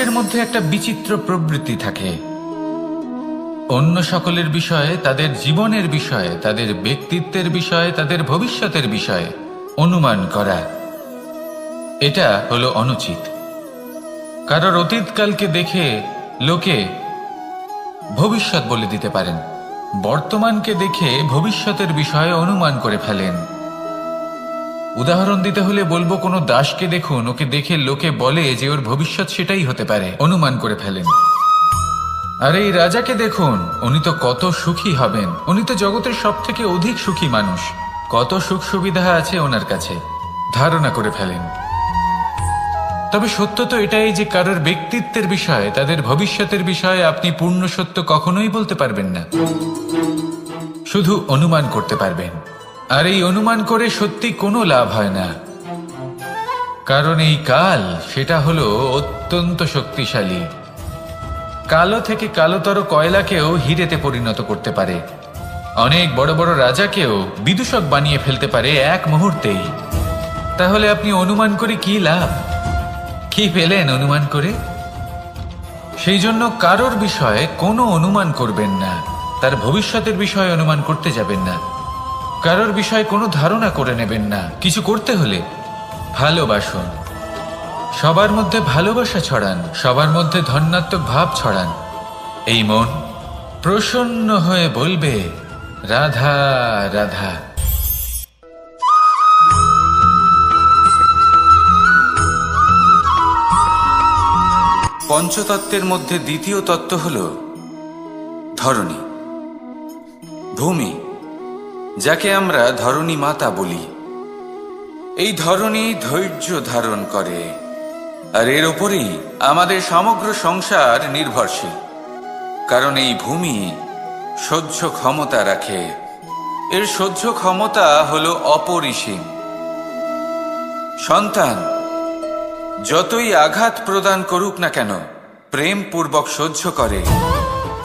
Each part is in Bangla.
মানুষের মধ্যে একটা বিচিত্র প্রবৃত্তি থাকে, অন্য সকলের বিষয়ে, তাদের জীবনের বিষয়ে, তাদের ব্যক্তিত্বের বিষয়ে, তাদের ভবিষ্যতের বিষয়ে অনুমান করা। এটা হলো অনুচিত। কারোর অতীতকালকে দেখে লোকে ভবিষ্যৎ বলে দিতে পারেন, বর্তমানকে দেখে ভবিষ্যতের বিষয়ে অনুমান করে ফেলেন। উদাহরণ দিতে হলে বলবো, কোনো দাসকে দেখুন, ওকে দেখে লোকে বলে যে ওর ভবিষ্যৎ সেটাই হতে পারে, অনুমান করে ফেলেন। আর এই রাজাকে দেখুন, উনি তো কত সুখী হবেন, উনি তো জগতের সব থেকে অধিক সুখী মানুষ, কত সুখ সুবিধা আছে ওনার কাছে, ধারণা করে ফেলেন। তবে সত্য তো এটাই যে কারোর ব্যক্তিত্বের বিষয়ে, তাদের ভবিষ্যতের বিষয়ে আপনি পূর্ণ সত্য কখনোই বলতে পারবেন না, শুধু অনুমান করতে পারবেন। আর এই অনুমান করে সত্যি কোনো লাভ হয় না, কারণ এই কাল সেটা হলো অত্যন্ত শক্তিশালী। কালো থেকে কালোতর কয়লাকেও হিরেতে পরিণত করতে পারে, অনেক বড় বড় রাজাকেও বিদূষক বানিয়ে ফেলতে পারে এক মুহূর্তেই। তাহলে আপনি অনুমান করে কি লাভ? কি পেলেন অনুমান করে? সেই জন্য কারোর বিষয়ে কোনো অনুমান করবেন না, তার ভবিষ্যতের বিষয়ে অনুমান করতে যাবেন না, কারোর বিষয়ে কোনো ধারণা করে নেবেন না। কিছু করতে হলে ভালোবাসুন, সবার মধ্যে ভালোবাসা ছড়ান, সবার মধ্যে ধন্যাত্মক ভাব ছড়ান। এই মন প্রসন্ন হয়ে বলবে, রাধা রাধা। পঞ্চতত্ত্বের মধ্যে দ্বিতীয় তত্ত্ব হল ধরণী, ভূমি, যাকে আমরা ধরণী মাতা বলি। এই ধরণী ধৈর্য ধারণ করে, আর এর ওপরেই আমাদের সমগ্র সংসার নির্ভরশীল। কারণ এই ভূমি সহ্য ক্ষমতা রাখে, এর সহ্য ক্ষমতা হলো অপরিসীম। সন্তান যতই আঘাত প্রদান করুক না কেন, প্রেম পূর্বক সহ্য করে,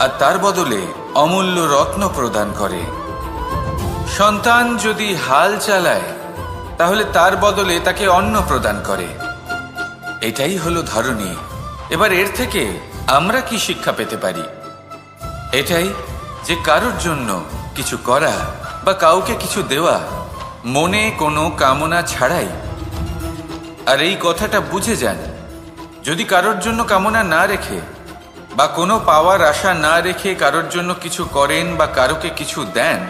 আর তার বদলে অমূল্য রত্ন প্রদান করে। সন্তান যদি হাল চালায়, তাহলে তার বদলে তাকে অন্ন প্রদান করে। এটাই হলো ধরণী। এবার এর থেকে আমরা কি শিক্ষা পেতে পারি? এটাই যে কারোর জন্য কিছু করা বা কাউকে কিছু দেওয়া মনে কোনো কামনা ছাড়াই। আর এই কথাটা বুঝে যান, যদি কারোর জন্য কামনা না রেখে বা কোনো পাওয়ার আশা না রেখে কারোর জন্য কিছু করেন বা কারোকে কিছু দেন,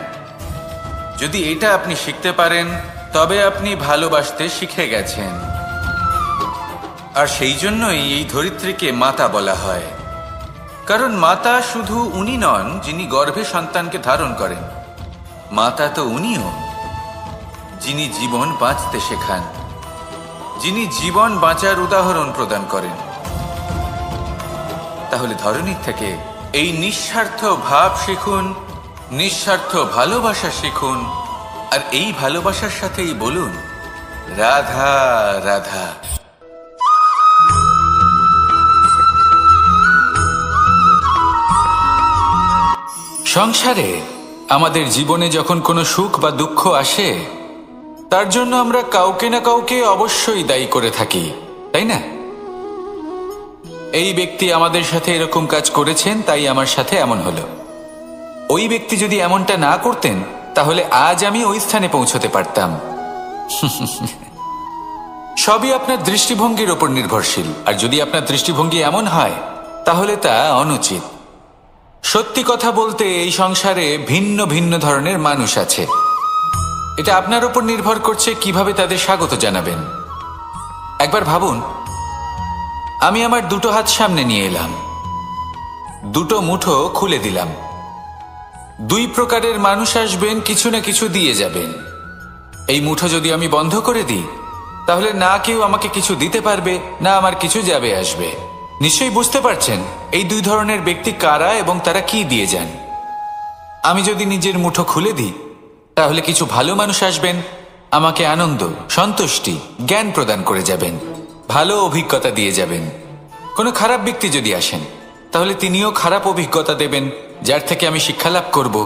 যদি এটা আপনি শিখতে পারেন, তবে আপনি ভালোবাসতে শিখে গেছেন। আর সেই জন্যই এই ধরিত্রীকে মাতা বলা হয়। কারণ মাতা শুধু উনি নন যিনি গর্ভে সন্তানকে ধারণ করেন, মাতা তো উনিও যিনি জীবন বাঁচতে শেখান, যিনি জীবন বাঁচার উদাহরণ প্রদান করেন। তাহলে ধরণীর থেকে এই নিঃস্বার্থ ভাব শিখুন, নিঃস্বার্থ ভালোবাসা শিখুন, আর এই ভালোবাসার সাথেই বলুন, রাধা রাধা। সংসারে আমাদের জীবনে যখন কোনো সুখ বা দুঃখ আসে, তার জন্য আমরা কাউকে না কাউকে অবশ্যই দায়ী করে থাকি, তাই না? এই ব্যক্তি আমাদের সাথে এরকম কাজ করেছেন, তাই আমার সাথে এমন হলো। ওই ব্যক্তি যদি এমনটা না করতেন, তাহলে আজ আমি ওই স্থানে পৌঁছতে পারতাম। সবই আপনার দৃষ্টিভঙ্গির ওপর নির্ভরশীল। আর যদি আপনার দৃষ্টিভঙ্গি এমন হয়, তাহলে তা অনুচিত। সত্যি কথা বলতে, এই সংসারে ভিন্ন ভিন্ন ধরনের মানুষ আছে। এটা আপনার উপর নির্ভর করছে কিভাবে তাদের স্বাগত জানাবেন। একবার ভাবুন, আমি আমার দুটো হাত সামনে নিয়ে এলাম, দুটো মুঠো খুলে দিলাম। দুই প্রকারের মানুষ আসবেন, কিছু না কিছু দিয়ে যাবেন। এই মুঠো যদি আমি বন্ধ করে দিই, তাহলে না কেউ আমাকে কিছু দিতে পারবে, না আমার কিছু যাবে আসবে। নিশ্চয়ই বুঝতে পারছেন এই দুই ধরনের ব্যক্তি কারা এবং তারা কি দিয়ে যান। আমি যদি নিজের মুঠো খুলে দিই, তাহলে কিছু ভালো মানুষ আসবেন, আমাকে আনন্দ, সন্তুষ্টি, জ্ঞান প্রদান করে যাবেন, ভালো অভিজ্ঞতা দিয়ে যাবেন। কোনো খারাপ ব্যক্তি যদি আসেন, তাহলে তিনিও খারাপ অভিজ্ঞতা দেবেন, যার থেকে আমি শিক্ষা লাভ করব।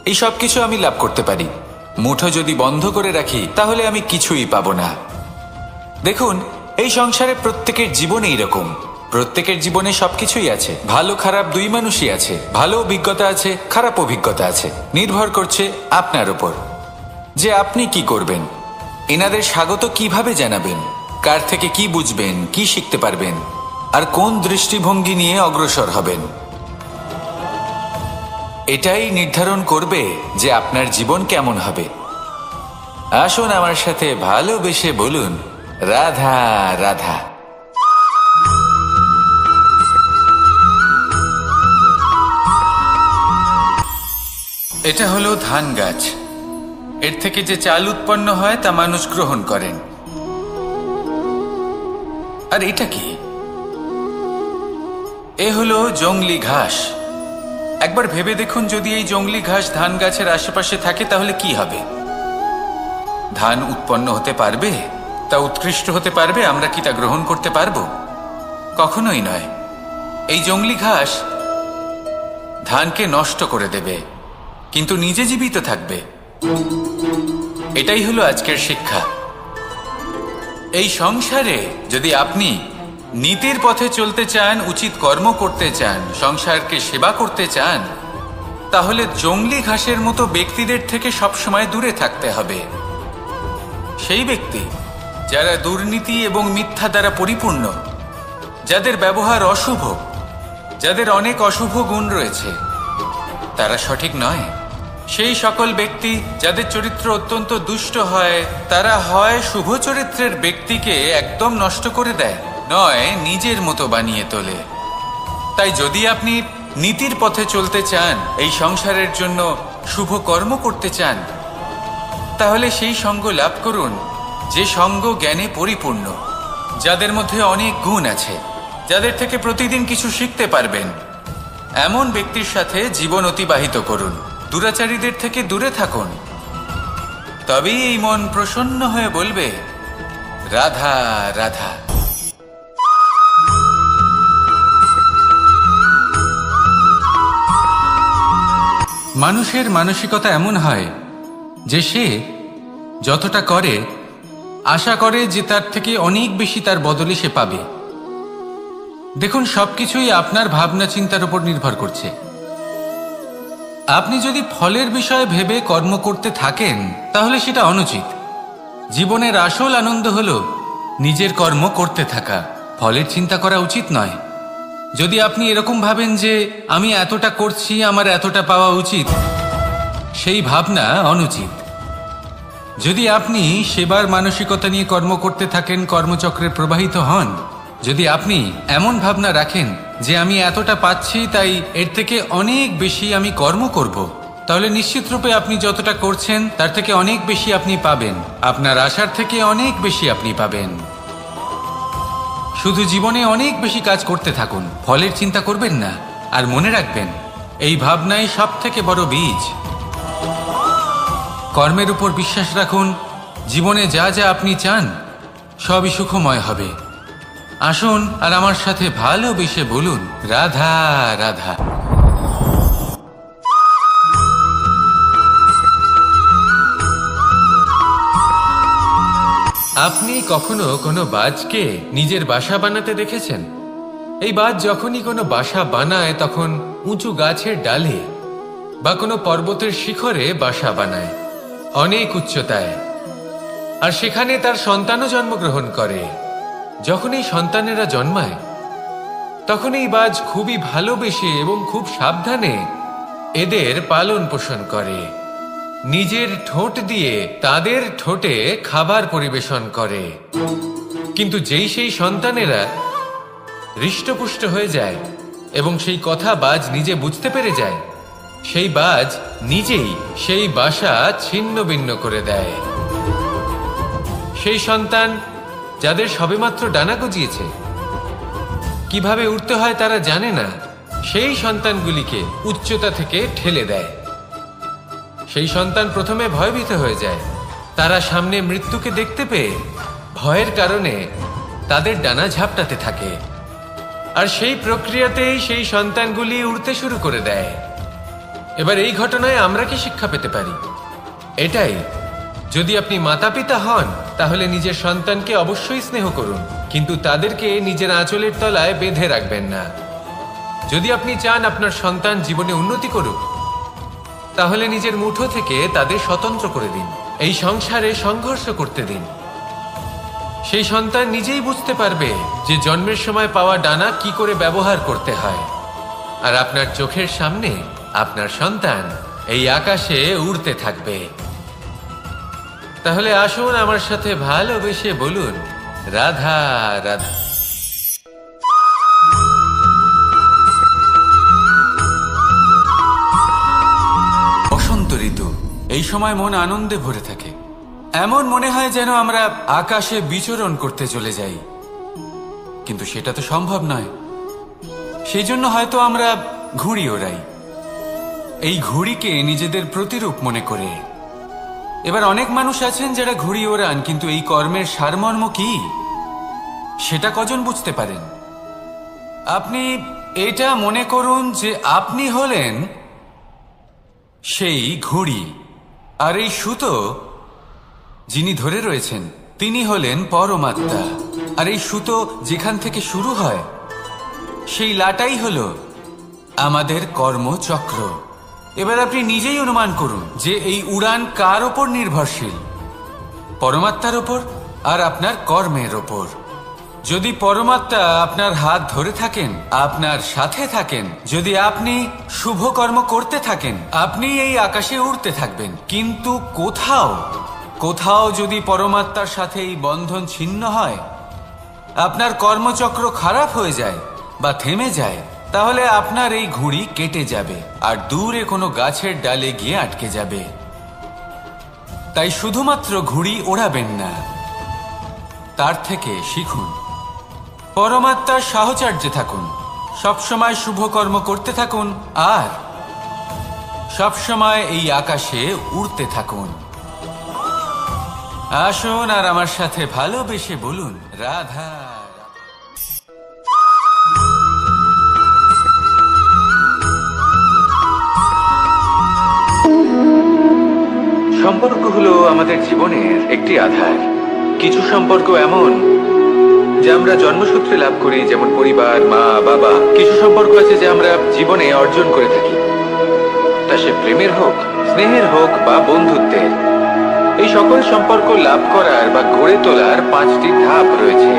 এই সব কিছু আমি লাভ করতে পারি। মুঠো যদি বন্ধ করে রাখি, তাহলে আমি কিছুই পাবো না। দেখুন, এই সংসারে প্রত্যেকের জীবন এইরকম। প্রত্যেকের জীবনে সবকিছুই আছে, ভালো খারাপ দুই মানুষই আছে, ভালো অভিজ্ঞতা আছে, খারাপ অভিজ্ঞতা আছে। নির্ভর করছে আপনার উপর যে আপনি কি করবেন, এনাদের স্বাগত কিভাবে জানাবেন, কার থেকে কি বুঝবেন, কি শিখতে পারবেন, আর কোন দৃষ্টিভঙ্গি নিয়ে অগ্রসর হবেন। এটাই নির্ধারণ করবে যে আপনার জীবন কেমন হবে। আসুন আমার সাথে ভালোবেসে বলুন, রাধা রাধা। এটা হলো ধান গাছ। এর থেকে যে চাল উৎপন্ন হয় তা মানুষ গ্রহণ করেন। আর এটা কি? এ হলো জংলি ঘাস। একবার ভেবে দেখুন, যদি এই জংলি ঘাস ধান গাছের আশেপাশে থাকে তাহলে কি হবে? ধান উৎপন্ন হতে পারবে? তা উৎকৃষ্ট হতে পারবে? আমরা কি তা গ্রহণ করতে পারবো? কখনোই নয়। এই জংলি ঘাস ধানকে নষ্ট করে দেবে, কিন্তু নিজে জীবিত থাকবে। এটাই হলো আজকের শিক্ষা। এই সংসারে যদি আপনি নীতির পথে চলতে চান, উচিত কর্ম করতে চান, সংসারকে সেবা করতে চান, তাহলে জংলি ঘাসের মতো ব্যক্তিদের থেকে সবসময় দূরে থাকতে হবে। সেই ব্যক্তি যারা দুর্নীতি এবং মিথ্যা দ্বারা পরিপূর্ণ, যাদের ব্যবহার অশুভ, যাদের অনেক অশুভ গুণ রয়েছে, তারা সঠিক নয়। সেই সকল ব্যক্তি যাদের চরিত্র অত্যন্ত দুষ্ট হয়, তারা হয় শুভ চরিত্রের ব্যক্তিকে একদম নষ্ট করে দেয়, নয় নিজের মতো বানিয়ে তোলে। তাই যদি আপনি নীতির পথে চলতে চান, এই সংসারের জন্য শুভ কর্ম করতে চান, তাহলে সেই সঙ্গ লাভ করুন যে সঙ্গ জ্ঞানে পরিপূর্ণ, যাদের মধ্যে অনেক গুণ আছে, যাদের থেকে প্রতিদিন কিছু শিখতে পারবেন। এমন ব্যক্তির সাথে জীবন অতিবাহিত করুন। দুরাচারীদের থেকে দূরে থাকুন। তবেই এই মন প্রসন্ন হয়ে বলবে, রাধা রাধা। মানুষের মানসিকতা এমন হয় যে সে যতটা করে আশা করে যে তার থেকে অনেক বেশি তার বদলে সে পাবে। দেখুন, সবকিছুই আপনার ভাবনা চিন্তার উপর নির্ভর করছে। আপনি যদি ফলের বিষয়ে ভেবে কর্ম করতে থাকেন তাহলে সেটা অনুচিত। জীবনের আসল আনন্দ হলো নিজের কর্ম করতে থাকা, ফলের চিন্তা করা উচিত নয়। যদি আপনি এরকম ভাবেন যে আমি এতটা করছি, আমার এতটা পাওয়া উচিত, সেই ভাবনা অনুচিত। যদি আপনি সেবার মানসিকতা নিয়ে কর্ম করতে থাকেন, কর্মচক্রে প্রবাহিত হন, যদি আপনি এমন ভাবনা রাখেন যে আমি এতটা পাচ্ছি তাই এর থেকে অনেক বেশি আমি কর্ম করব, তাহলে নিশ্চিত রূপে আপনি যতটা করছেন তার থেকে অনেক বেশি আপনি পাবেন। আপনার আশার থেকে অনেক বেশি আপনি পাবেন। শুধু জীবনে অনেক বেশি কাজ করতে থাকুন, ফলের চিন্তা করবেন না। আর মনে রাখবেন, এই ভাবনাই সব থেকে বড় বীজ। কর্মের উপর বিশ্বাস রাখুন। জীবনে যা যা আপনি চান সবই সুখময় হবে। আসুন আর আমার সাথে ভালোবেসে বলুন, রাধা রাধা। আপনি কখনো কোনো বাজকে নিজের বাসা বানাতে দেখেছেন? এই বাজ যখনই কোনো বাসা বানায় তখন উঁচু গাছের ডালে বা কোনো পর্বতের শিখরে বাসা বানায়, অনেক উচ্চতায়। আর সেখানে তার সন্তানও জন্মগ্রহণ করে। যখন এই সন্তানেরা জন্মায় তখন এই বাজ খুবই ভালোবেসে এবং খুব সাবধানে এদের পালন পোষণ করে। নিজের ঠোঁট দিয়ে তাদের ঠোঁটে খাবার পরিবেশন করে। কিন্তু যেই সেই সন্তানেরা হৃষ্টপুষ্ট হয়ে যায় এবং সেই কথা বাজ নিজে বুঝতে পেরে যায়, সেই বাজ নিজেই সেই বাসা ছিন্ন ভিন্ন করে দেয়। সেই সন্তান যাদের সবেমাত্র ডানা গজিয়েছে, কিভাবে উঠতে হয় তারা জানে না, সেই সন্তানগুলিকে উচ্চতা থেকে ঠেলে দেয়। সেই সন্তান প্রথমে ভয়ভীত হয়ে যায়। তারা সামনে মৃত্যুকে দেখতে পেয়ে ভয়ের কারণে তাদের ডানা ঝাপটাতে থাকে। আর সেই প্রক্রিয়াতেই সেই সন্তানগুলি উড়তে শুরু করে দেয়। এবার এই ঘটনায় আমরা কি শিক্ষা পেতে পারি? এটাই, যদি আপনি মাতা পিতা হন তাহলে নিজের সন্তানকে অবশ্যই স্নেহ করুন, কিন্তু তাদেরকে নিজের আঁচলের তলায় বেঁধে রাখবেন না। যদি আপনি চান আপনার সন্তান জীবনে উন্নতি করুক, তাহলে নিজের মুঠো থেকে তাদের স্বতন্ত্র করে দিন। এই সংসারে সংঘর্ষ করতে দিন। সেই সন্তান নিজেই বুঝতে পারবে যে জন্মের সময় পাওয়া ডানা কি করে ব্যবহার করতে হয়। আর আপনার চোখের সামনে আপনার সন্তান এই আকাশে উড়তে থাকবে। তাহলে আসুন আমার সাথে ভালোবেসে বলুন, রাধা রাধা। বসন্ত ঋতু, এই সময় মন আনন্দে ভরে থাকে। এমন মনে হয় যেন আমরা আকাশে বিচরণ করতে চলে যাই, কিন্তু সেটা তো সম্ভব নয়। সেই জন্য হয়তো আমরা ঘুড়ি ওড়াই, এই ঘুড়িকে নিজেদের প্রতিরূপ মনে করে। এবার অনেক মানুষ আছেন যারা ঘুড়ি ওড়ান, কিন্তু এই কর্মের সারমর্ম কি সেটা কজন বুঝতে পারেন? আপনি এটা মনে করুন যে আপনি হলেন সেই ঘুড়ি, আর এই সুতো যিনি ধরে রয়েছেন তিনি হলেন পরমাত্মা। আর এই সুতো যেখান থেকে শুরু হয় সেই লাটাই হলো আমাদের কর্মচক্র। এবার আপনি নিজেই অনুমান করুন যে এই উড়ান কার ওপর নির্ভরশীল? পরমাত্মার ওপর আর আপনার কর্মের ওপর। যদি পরমাত্মা আপনার হাত ধরে থাকেন, আপনার সাথে থাকেন, যদি আপনি শুভ কর্ম করতে থাকেন, আপনি এই আকাশে উড়তে থাকবেন। কিন্তু কোথাও যদি পরমাত্মার সাথে এই বন্ধন ছিন্ন হয়, আপনার কর্মচক্র খারাপ হয়ে যায় বা থেমে যায়, তাহলে আপনার এই ঘুড়ি কেটে যাবে আর দূরে কোনো গাছের ডালে গিয়ে আটকে যাবে। তাই শুধুমাত্র ঘুড়ি ওড়াবেন না, তার থেকে শিখুন, পরমাত্মার সাহচর্যে থাকুন, সবসময় শুভ কর্ম করতে থাকুন আর সবসময় এই আকাশে উড়তে থাকুন। আসুন আর আমার সাথে ভালোবেসে বলুন, রাধা। সম্পর্ক হলো আমাদের জীবনের একটি আধার। কিছু সম্পর্ক এমন যে আমরা জন্মসূত্রে লাভ করি, যেমন পরিবার, মা, বাবা। কিছু সম্পর্ক আছে যে আমরা জীবনে অর্জন করে থাকি, তা সে প্রেমের হোক, স্নেহের হোক বা বন্ধুত্বের। এই সকল সম্পর্ক লাভ করার বা গড়ে তোলার 5টি ধাপ রয়েছে।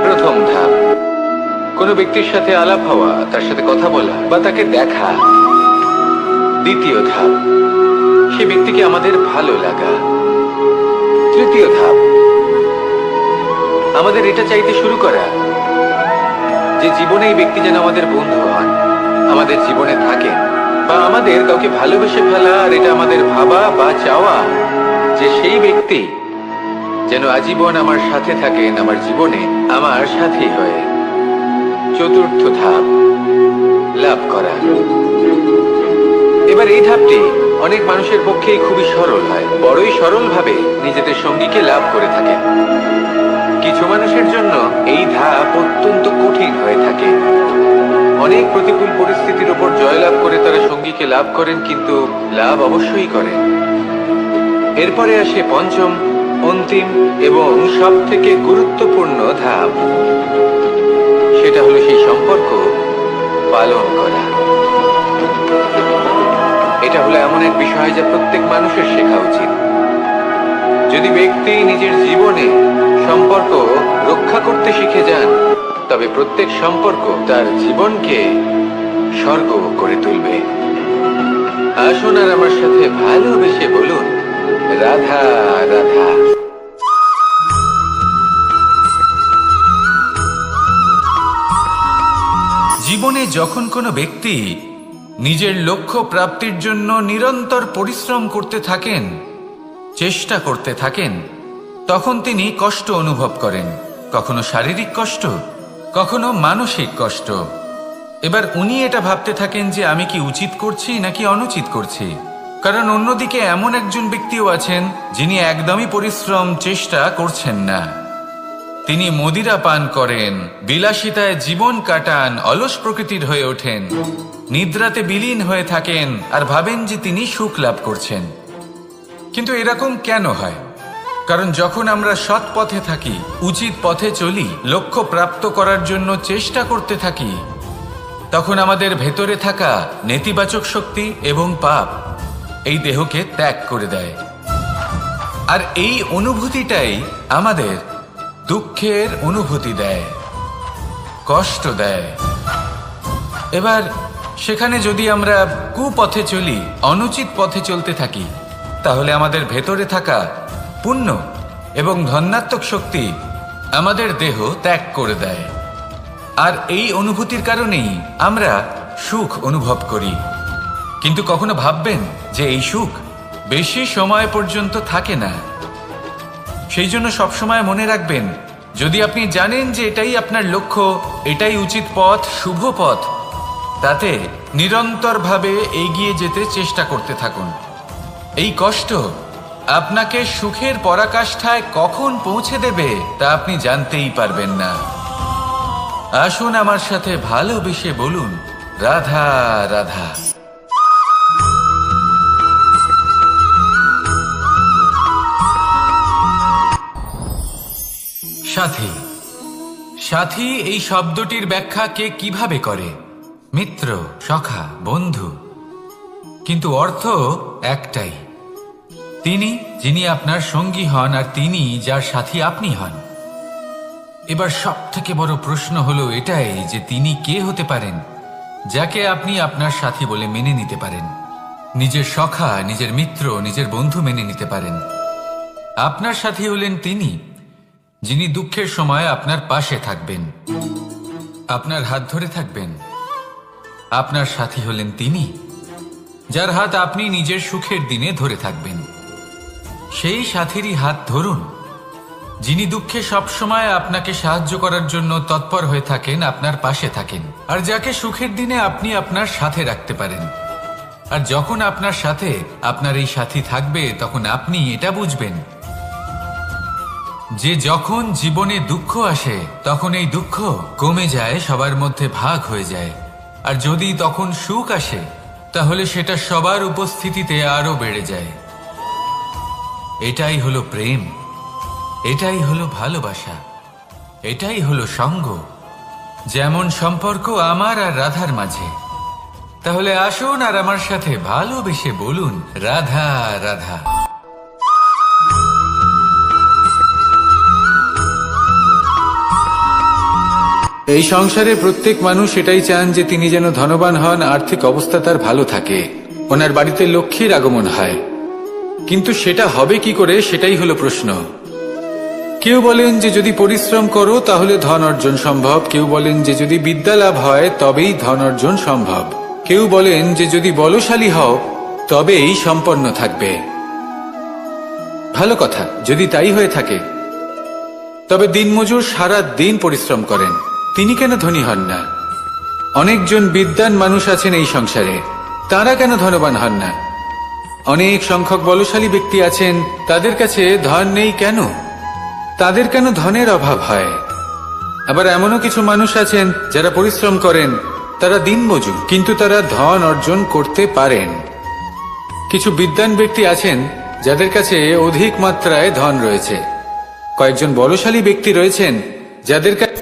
প্রথম ধাপ, কোনো ব্যক্তির সাথে আলাপ হওয়া, তার সাথে কথা বলা বা তাকে দেখা। দ্বিতীয় ধাপ, সে ব্যক্তিকে আমাদের ভালো লাগা। তৃতীয় ধাপ, আমাদের এটা চাইতে শুরু করা যে জীবনে এই ব্যক্তি যেন আমাদের বন্ধু হন, আমাদের জীবনে থাকেন, বা আমাদের কাউকে ভালোবেসে ফেলা আর এটা আমাদের ভাবা বা চাওয়া যে সেই ব্যক্তি যেন আজীবন আমার সাথে থাকেন, আমার জীবনে আমার সাথী হয়ে। চতুর্থ ধাপ, লাভ করা। এবার এই ধাপটি অনেক মানুষের পক্ষেই খুবই সরল হয়, বড়ই সরলভাবে নিজেদের সঙ্গীকে লাভ করে থাকে। কিছু মানুষের জন্য এই ধাপ অত্যন্ত কঠিন হয়ে থাকে। অনেক প্রতিকূল পরিস্থিতির উপর জয়লাভ করে তারা সঙ্গীকে লাভ করেন, কিন্তু লাভ অবশ্যই করেন। এরপরে আসে পঞ্চম, অন্তিম এবং সব থেকে গুরুত্বপূর্ণ ধাপ। সেটা হলো সেই সম্পর্ক পালন করা। এটা হলো এমন এক বিষয় যা প্রত্যেক মানুষের শেখা উচিত। যদি ব্যক্তি নিজের জীবনে সম্পর্ক রক্ষা করতে শিখে যান, তবে প্রত্যেক সম্পর্ক তার জীবনকে স্বর্গ করে তুলবে। আসুন আর আমার সাথে ভালোবেসে বলুন, রাধা রাধা। জীবনে যখন কোনো ব্যক্তি নিজের লক্ষ্য প্রাপ্তির জন্য নিরন্তর পরিশ্রম করতে থাকেন, চেষ্টা করতে থাকেন, তখন তিনি কষ্ট অনুভব করেন, কখনো শারীরিক কষ্ট, কখনো মানসিক কষ্ট। এবার উনি এটা ভাবতে থাকেন যে আমি কি উচিত করছি নাকি অনুচিত করছি। কারণ অন্যদিকে এমন একজন ব্যক্তিও আছেন যিনি একদমই পরিশ্রম চেষ্টা করছেন না। তিনি মদিরা পান করেন, বিলাসিতায় জীবন কাটান, অলস প্রকৃতির হয়ে ওঠেন, নিদ্রাতে বিলীন হয়ে থাকেন আর ভাবেন যে তিনি সুখ লাভ করছেন। কিন্তু এরকম কেন হয়? কারণ যখন আমরা সৎ পথে থাকি, উচিত পথে চলি, লক্ষ্য প্রাপ্ত করার জন্য চেষ্টা করতে থাকি, তখন আমাদের ভেতরে থাকা নেতিবাচক শক্তি এবং পাপ এই দেহকে ত্যাগ করে দেয়। আর এই অনুভূতিটাই আমাদের দুঃখের অনুভূতি দেয়, কষ্ট দেয়। এবার সেখানে যদি আমরা কুপথে চলি, অনুচিত পথে চলতে থাকি, তাহলে আমাদের ভেতরে থাকা পুণ্য এবং ধনাত্মক শক্তি আমাদের দেহ ত্যাগ করে দেয়। আর এই অনুভূতির কারণেই আমরা সুখ অনুভব করি। কিন্তু কখনো ভাববেন যে এই সুখ বেশি সময় পর্যন্ত থাকে না। সেই জন্য সবসময় মনে রাখবেন, যদি আপনি জানেন যে এটাই আপনার লক্ষ্য, এটাই উচিত পথ, শুভ পথ, তাতে নিরন্তরভাবে এগিয়ে যেতে চেষ্টা করতে থাকুন। এই কষ্ট আপনাকে সুখের পরাকাষ্ঠায় কখন পৌঁছে দেবে তা আপনি জানতেই পারবেন না। আসুন আমার সাথে ভালোবেসে বলুন, রাধা রাধা। সাথী। সাথী এই শব্দটির ব্যাখ্যা কে কিভাবে করে? মিত্র, সখা, বন্ধু। কিন্তু অর্থ একটাই, তিনি যিনি আপনার সঙ্গী হন আর তিনি যার সাথী আপনি হন। এবার সব থেকে বড় প্রশ্ন হলো এটাই যে তিনি কে হতে পারেন যাকে আপনি আপনার সাথী বলে মেনে নিতে পারেন, নিজের সখা, নিজের মিত্র, নিজের বন্ধু মেনে নিতে পারেন। আপনার সাথী হলেন তিনি যিনি দুঃখের সময় আপনার পাশে থাকবেন, আপনার হাত ধরে থাকবেন। আপনার সাথী হলেন তিনি যার হাত আপনি নিজের সুখের দিনে ধরে থাকবেন। সেই সাথীরই হাত ধরুন যিনি দুঃখে সবসময় আপনাকে সাহায্য করার জন্য তৎপর হয়ে থাকেন, আপনার পাশে থাকেন, আর যাকে সুখের দিনে আপনি আপনার সাথে রাখতে পারেন। আর যখন আপনার সাথে আপনার এই সাথী থাকবে, তখন আপনি এটা বুঝবেন যে যখন জীবনে দুঃখ আসে, তখন এই দুঃখ কমে যায়, সবার মধ্যে ভাগ হয়ে যায়। আর যদি তখন সুখ আসে, তাহলে সেটা সবার উপস্থিতিতে আরো বেড়ে যায়। এটাই হলো প্রেম, এটাই হলো ভালোবাসা, এটাই হলো সঙ্গ। যেমন সম্পর্ক আমার আর রাধার মাঝে। তাহলে আসুন আর আমার সাথে ভালোবেসে বলুন, রাধা রাধা। এই সংসারে প্রত্যেক মানুষ এটাই চান যে তিনি যেন ধনবান হন, আর্থিক অবস্থা তার ভালো থাকে, ওনার বাড়িতে লক্ষ্মীর আগমন হয়। কিন্তু সেটা হবে কি করে, সেটাই হলো প্রশ্ন। কেউ বলেন যে যদি পরিশ্রম করো তাহলে ধন অর্জন সম্ভব, কেউ বলেন যে যদি বিদ্যা লাভ হয় তবেই ধন অর্জন সম্ভব, কেউ বলেন যে যদি বলশালী হও তবেই সম্পন্ন থাকবে। ভালো কথা, যদি তাই হয়ে থাকে, তবে দিনমজুর সারা দিন পরিশ্রম করেন, তিনি কেন ধনী হন না? অনেকজন বিদ্বান মানুষ আছেন এই সংসারে, তারা কেন ধনবান হন না? অনেক সংখ্যক বলশালী ব্যক্তি আছেন, তাদের কাছে ধন নেই কেন? তাদের কেন ধনের অভাব হয়? আবার এমনও কিছু মানুষ আছেন যারা পরিশ্রম করেন, তারা দিনমজুর, কিন্তু তারা ধন অর্জন করতে পারেন। কিছু বিদ্বান ব্যক্তি আছেন যাদের কাছে অধিক মাত্রায় ধন রয়েছে। কয়েকজন বলশালী ব্যক্তি রয়েছেন যাদের কাছে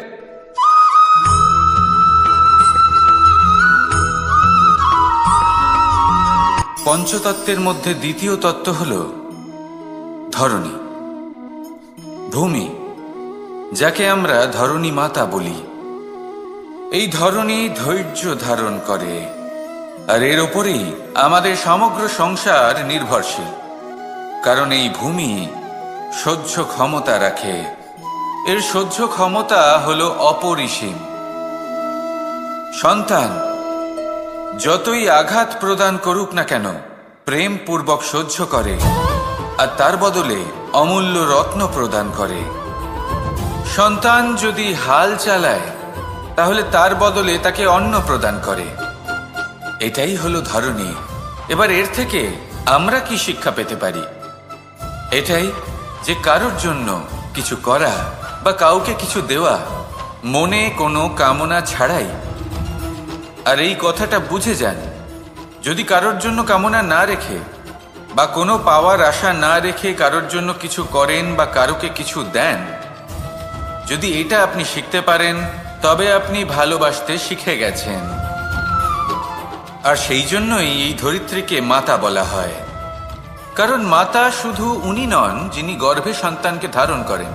পঞ্চতত্ত্বের মধ্যে দ্বিতীয় তত্ত্ব হল ধরণী, ভূমি, যাকে আমরা ধরণী মাতা বলি। এই ধরণী ধৈর্য ধারণ করে, আর এর ওপরেই আমাদের সমগ্র সংসার নির্ভরশীল। কারণ এই ভূমি সহ্য ক্ষমতা রাখে, এর সহ্য ক্ষমতা হল অপরিসীম। সন্তান যতই আঘাত প্রদান করুক না কেন, প্রেম পূর্বক সহ্য করে, আর তার বদলে অমূল্য রত্ন প্রদান করে। সন্তান যদি হাল চালায়, তাহলে তার বদলে তাকে অন্ন প্রদান করে। এটাই হলো ধরণী। এবার এর থেকে আমরা কি শিক্ষা পেতে পারি? এটাই যে কারোর জন্য কিছু করা বা কাউকে কিছু দেওয়া মনে কোনো কামনা ছাড়াই। আর এই কথাটা বুঝে যান, যদি কারোর জন্য কামনা না রেখে বা কোনো পাওয়ার আশা না রেখে কারোর জন্য কিছু করেন বা কারোকে কিছু দেন, যদি এটা আপনি শিখতে পারেন তবে আপনি ভালোবাসতে শিখে গেছেন। আর সেই জন্যই এই ধরিত্রীকে মাতা বলা হয়। কারণ মাতা শুধু উনি নন যিনি গর্ভে সন্তানকে ধারণ করেন,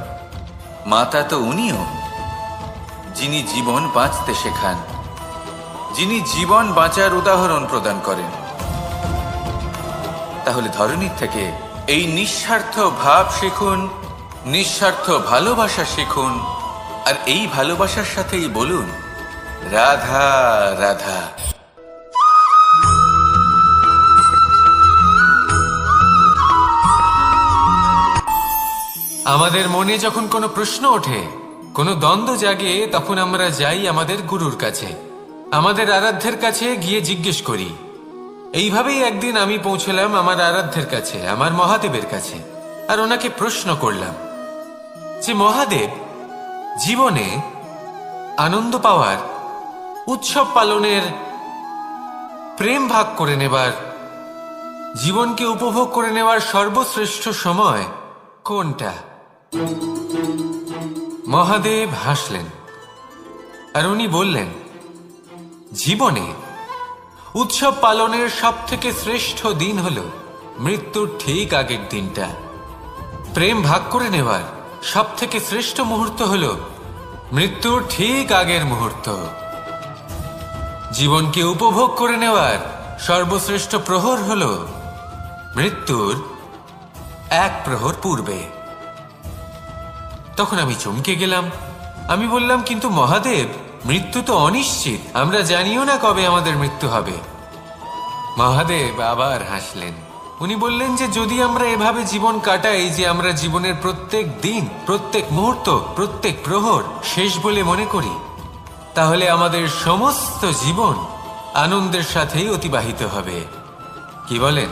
মাতা তো উনিও যিনি জীবন বাঁচতে শেখান, যিনি জীবন বাঁচার উদাহরণ প্রদান করেন। তাহলে ধরনীর থেকে এই নিঃস্বার্থ ভাব শিখুন, নিঃস্বার্থ ভালোবাসা শিখুন, আর এই ভালোবাসার সাথেই বলুন রাধা রাধা। আমাদের মনে যখন কোনো প্রশ্ন ওঠে, কোনো দ্বন্দ্ব জাগে, তখন আমরা যাই আমাদের গুরুর কাছে, আমাদের আরাধ্যের কাছে গিয়ে জিজ্ঞেস করি। এইভাবেই একদিন আমি পৌঁছলাম আমার আরাধ্যের কাছে, আমার মহাদেবের কাছে, আর ওনাকে প্রশ্ন করলাম যে মহাদেব, জীবনে আনন্দ পাওয়ার, উৎসব পালনের, প্রেম ভাগ করে নেবার, জীবনকে উপভোগ করে নেওয়ার সর্বশ্রেষ্ঠ সময় কোনটা? মহাদেব হাসলেন আর উনি বললেন, জীবনে উৎসব পালনের সব থেকে শ্রেষ্ঠ দিন হল মৃত্যুর ঠিক আগের দিনটা। প্রেম ভাগ করে নেওয়ার সব থেকে শ্রেষ্ঠ মুহূর্ত হল মৃত্যুর ঠিক আগের মুহূর্ত। জীবনকে উপভোগ করে নেওয়ার সর্বশ্রেষ্ঠ প্রহর হল মৃত্যুর এক প্রহর পূর্বে। তখন আমি চমকে গেলাম। আমি বললাম, কিন্তু মহাদেব, মৃত্যু তো অনিশ্চিত, আমরা জানিও না কবে আমাদের মৃত্যু হবে। মহাদেব আবার হাসলেন। উনি বললেন যে যদি আমরা এভাবে জীবন কাটাই যে আমরা জীবনের প্রত্যেক দিন, প্রত্যেক মুহূর্ত, প্রত্যেক প্রহর শেষ বলে মনে করি, তাহলে আমাদের সমস্ত জীবন আনন্দের সাথেই অতিবাহিত হবে। কি বলেন?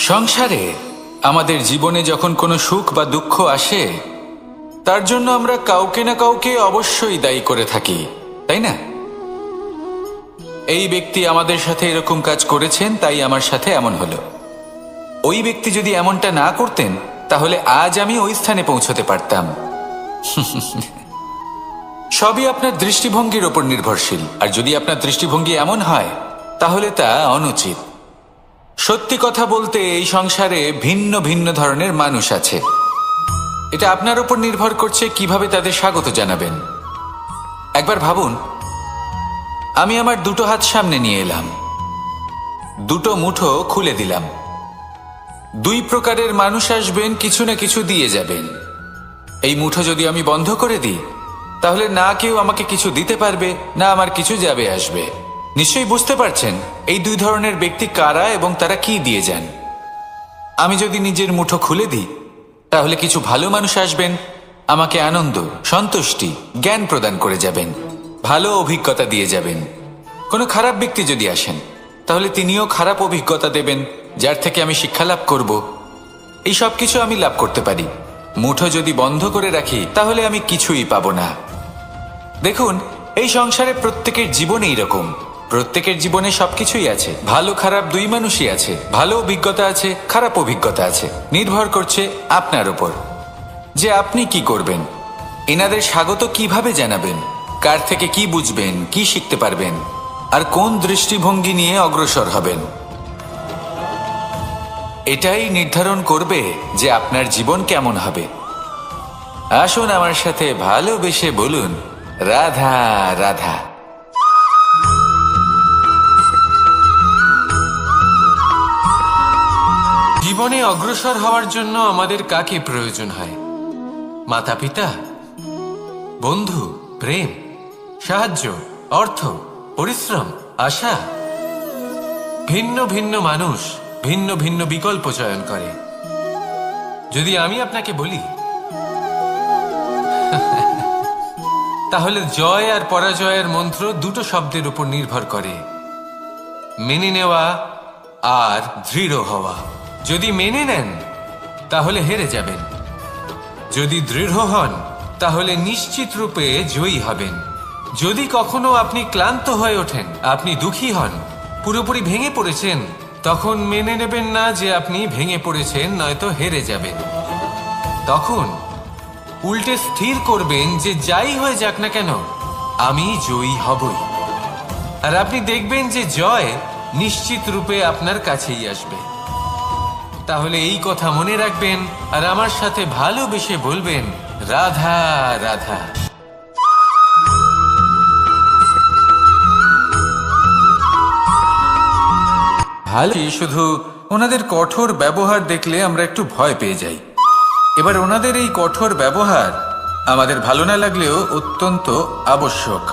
সংসারে আমাদের জীবনে যখন কোনো সুখ বা দুঃখ আসে, তার জন্য আমরা কাউকে না কাউকে অবশ্যই দায়ী করে থাকি, তাই না? এই ব্যক্তি আমাদের সাথে এরকম কাজ করেছেন, তাই আমার সাথে এমন হলো। ওই ব্যক্তি যদি এমনটা না করতেন, তাহলে আজ আমি ওই স্থানে পৌঁছতে পারতাম। সবই আপনার দৃষ্টিভঙ্গির ওপর নির্ভরশীল, আর যদি আপনার দৃষ্টিভঙ্গি এমন হয়, তাহলে তা অনুচিত। সত্যি কথা বলতে, এই সংসারে ভিন্ন ভিন্ন ধরনের মানুষ আছে। এটা আপনার উপর নির্ভর করছে কিভাবে তাদের স্বাগত জানাবেন। একবার ভাবুন, আমি আমার দুটো হাত সামনে নিয়ে এলাম, দুটো মুঠো খুলে দিলাম। দুই প্রকারের মানুষ আসবেন, কিছু না কিছু দিয়ে যাবেন। এই মুঠো যদি আমি বন্ধ করে দিই, তাহলে না কেউ আমাকে কিছু দিতে পারবে, না আমার কিছু যাবে আসবে। নিশ্চয়ই বুঝতে পারছেন এই দুই ধরনের ব্যক্তি কারা এবং তারা কি দিয়ে যান। আমি যদি নিজের মুঠো খুলে দিই, তাহলে কিছু ভালো মানুষ আসবেন, আমাকে আনন্দ, সন্তুষ্টি, জ্ঞান প্রদান করে যাবেন, ভালো অভিজ্ঞতা দিয়ে যাবেন। কোনো খারাপ ব্যক্তি যদি আসেন, তাহলে তিনিও খারাপ অভিজ্ঞতা দেবেন, যার থেকে আমি শিক্ষা লাভ করব। এই সব কিছু আমি লাভ করতে পারি। মুঠো যদি বন্ধ করে রাখি, তাহলে আমি কিছুই পাবো না। দেখুন, এই সংসারে প্রত্যেকের জীবনে এইরকম। প্রত্যেকের জীবনে সবকিছুই আছে, ভালো খারাপ দুই মানুষই আছে, ভালো অভিজ্ঞতা আছে, খারাপ অভিজ্ঞতা আছে। নির্ভর করছে আপনার উপর যে আপনি কি করবেন, এনাদের স্বাগত কিভাবে জানাবেন, কার থেকে কি বুঝবেন, কি শিখতে পারবেন, আর কোন দৃষ্টিভঙ্গি নিয়ে অগ্রসর হবেন। এটাই নির্ধারণ করবে যে আপনার জীবন কেমন হবে। আসুন আমার সাথে ভালোবেসে বলুন রাধা রাধা। জীবনে অগ্রসর হওয়ার জন্য আমাদের কাকে প্রয়োজন হয়? মাতা পিতা, বন্ধু, প্রেম, সাহায্য, অর্থ, পরিশ্রম, আশা। ভিন্ন ভিন্ন মানুষ ভিন্ন ভিন্ন বিকল্প চয়ন করে। যদি আমি আপনাকে বলি, তাহলে জয় আর পরাজয়ের মন্ত্র দুটো শব্দের উপর নির্ভর করে, মেনে নেওয়া আর দৃঢ় হওয়া। যদি মেনে নেন, তাহলে হেরে যাবেন। যদি দৃঢ় হন, তাহলে নিশ্চিত রূপে জয়ী হবেন। যদি কখনো আপনি ক্লান্ত হয়ে ওঠেন, আপনি দুঃখী হন, পুরোপুরি ভেঙে পড়েছেন, তখন মেনে নেবেন না যে আপনি ভেঙে পড়েছেন, নয়তো হেরে যাবেন। তখন উল্টে স্থির করবেন যে যাই হয়ে যাক না কেন, আমি জয়ী হবই। আর আপনি দেখবেন যে জয় নিশ্চিত রূপে আপনার কাছেই আসবে। তাহলে এই কথা মনে রাখবেন আর আমার সাথে ভালোবেসে বলবেন, রাধা রাধা। ভালো, শুধু ওনাদের কঠোর ব্যবহার দেখলে আমরা একটু ভয় পেয়ে যাই। এবার ওনাদের এই কঠোর ব্যবহার আমাদের ভালো না লাগলেও অত্যন্ত আবশ্যক,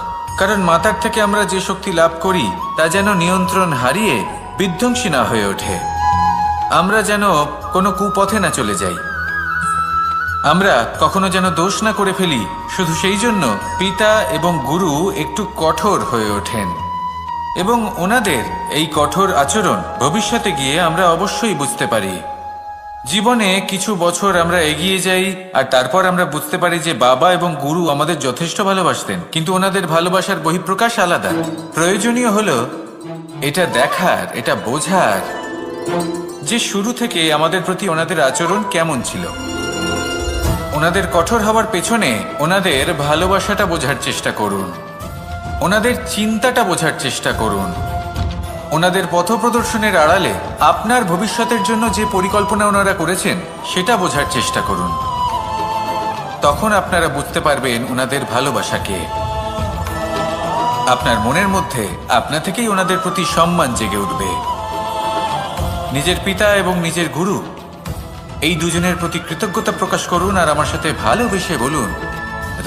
কারণ মাতার থেকে আমরা যে শক্তি লাভ করি তা যেন নিয়ন্ত্রণ হারিয়ে বিধ্বংসী না হয়ে ওঠে। আমরা যেন কোনো কুপথে না চলে যাই, আমরা কখনো যেন দোষ না করে ফেলি। শুধু সেই জন্য পিতা এবং গুরু একটু কঠোর হয়ে ওঠেন, এবং ওনাদের এই কঠোর আচরণ ভবিষ্যতে গিয়ে আমরা অবশ্যই বুঝতে পারি। জীবনে কিছু বছর আমরা এগিয়ে যাই আর তারপর আমরা বুঝতে পারি যে বাবা এবং গুরু আমাদের যথেষ্ট ভালোবাসতেন, কিন্তু ওনাদের ভালোবাসার বহিঃপ্রকাশ আলাদা। প্রয়োজনীয় হলো এটা দেখার, এটা বোঝার যে শুরু থেকে আমাদের প্রতি ওনাদের আচরণ কেমন ছিল। ওনাদের কঠোর হওয়ার পেছনে ওনাদের ভালোবাসাটা বোঝার চেষ্টা করুন, ওনাদের চিন্তাটা বোঝার চেষ্টা করুন, ওনাদের পথপ্রদর্শনের আড়ালে আপনার ভবিষ্যতের জন্য যে পরিকল্পনা ওনারা করেছেন সেটা বোঝার চেষ্টা করুন। তখন আপনারা বুঝতে পারবেন ওনাদের ভালোবাসাকে। আপনার মনের মধ্যে আপনা থেকেই ওনাদের প্রতি সম্মান জেগে উঠবে। নিজের পিতা এবং নিজের গুরু এই দুজনের প্রতি কৃতজ্ঞতা প্রকাশ করুন আর আমার সাথে ভালোবেসে বলুন,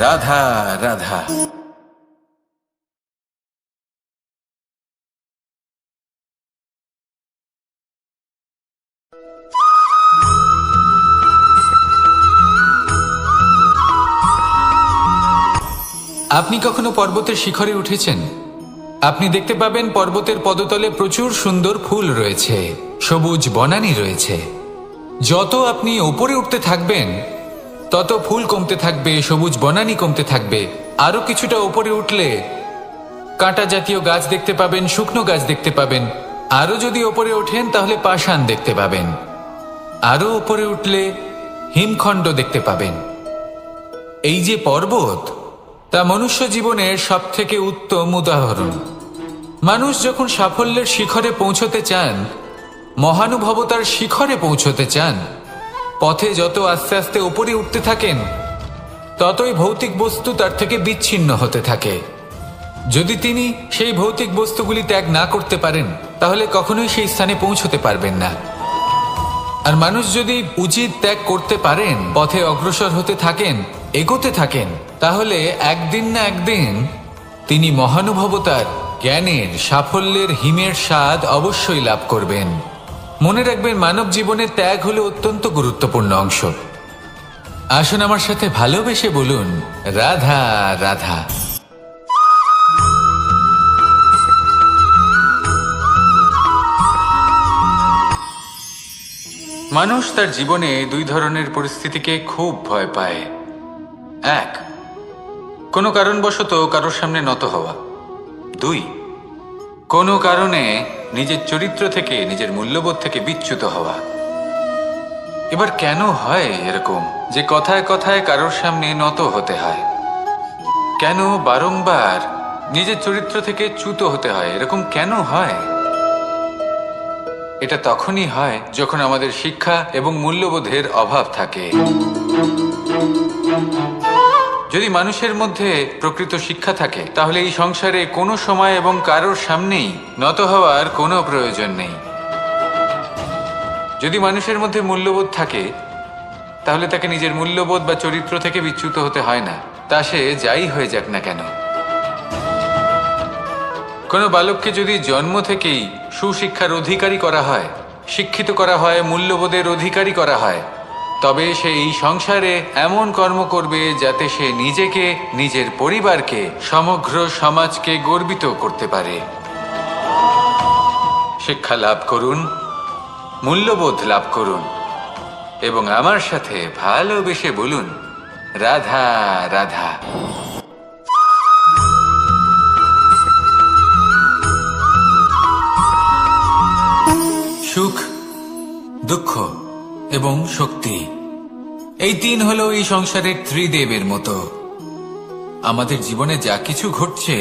রাধা রাধা। আপনি কখনো পর্বতের শিখরে উঠেছেন? আপনি দেখতে পাবেন পর্বতের পদতলে প্রচুর সুন্দর ফুল রয়েছে, সবুজ বনানী রয়েছে। যত আপনি ওপরে উঠতে থাকবেন তত ফুল কমতে থাকবে, সবুজ বনানী কমতে থাকবে। আরো কিছুটা ওপরে উঠলে কাঁটা জাতীয় গাছ দেখতে পাবেন, শুকনো গাছ দেখতে পাবেন। আরো যদি ওপরে ওঠেন তাহলে পাষাণ দেখতে পাবেন। আরো ওপরে উঠলে হিমখণ্ড দেখতে পাবেন। এই যে পর্বত, তা মনুষ্য জীবনের সবথেকে উত্তম উদাহরণ। মানুষ যখন সাফল্যের শিখরে পৌঁছতে চান, মহানুভবতার শিখরে পৌঁছতে চান, পথে যত আস্তে আস্তে উপরে উঠতে থাকেন ততই ভৌতিক বস্তু তার থেকে বিচ্ছিন্ন হতে থাকে। যদি তিনি সেই ভৌতিক বস্তুগুলি ত্যাগ না করতে পারেন তাহলে কখনোই সেই স্থানে পৌঁছতে পারবেন না। আর মানুষ যদি উচিত ত্যাগ করতে পারেন, পথে অগ্রসর হতে থাকেন, এগোতে থাকেন, তাহলে একদিন না একদিন তিনি মহানুভবতার, জ্ঞানের, সাফল্যের হিমের স্বাদ অবশ্যই লাভ করবেন। মনে রাখবেন, মানব জীবনে ত্যাগ হলো অত্যন্ত গুরুত্বপূর্ণ অংশ। আসুন আমার সাথে ভালোবেসে বলুন, রাধা রাধা। মানুষ তার জীবনে দুই ধরনের পরিস্থিতিকে খুব ভয় পায়। এক, কোনো কারণবশত কারোর সামনে নত হওয়া। দুই, কোনো কারণে নিজের চরিত্র থেকে, নিজের মূল্যবোধ থেকে বিচ্যুত হওয়া। এবার কেন হয় এরকম যে কথায় কথায় কারোর সামনে নত হতে হয়? কেন বারংবার নিজের চরিত্র থেকে চ্যুত হতে হয়? এরকম কেন হয়? এটা তখনই হয় যখন আমাদের শিক্ষা এবং মূল্যবোধের অভাব থাকে। যদি মানুষের মধ্যে প্রকৃত শিক্ষা থাকে তাহলে এই সংসারে কোনো সময় এবং কারোর সামনেই নত হওয়ার কোনো প্রয়োজন নেই। যদি মানুষের মধ্যে মূল্যবোধ থাকে তাহলে তাকে নিজের মূল্যবোধ বা চরিত্র থেকে বিচ্যুত হতে হয় না, তা সে যাই হয়ে যাক না কেন। কোনো বালককে যদি জন্ম থেকেই সুশিক্ষার অধিকারী করা হয়, শিক্ষিত করা হয়, মূল্যবোধের অধিকারী করা হয়, তবে সে এই সংসারে এমন কর্ম করবে যাতে সে নিজেকে, নিজের পরিবারকে, সমগ্র সমাজকে গর্বিত করতে পারে। শিক্ষা লাভ করুন, মূল্যবোধ লাভ করুন এবং আমার সাথে ভালোবেসে বলুন, রাধা রাধা। দুঃখ এবং শক্তি। এই তিন হলো এই সংসারের ত্রিদেবের মতো। আমাদের জীবনে যা কিছু ঘটছে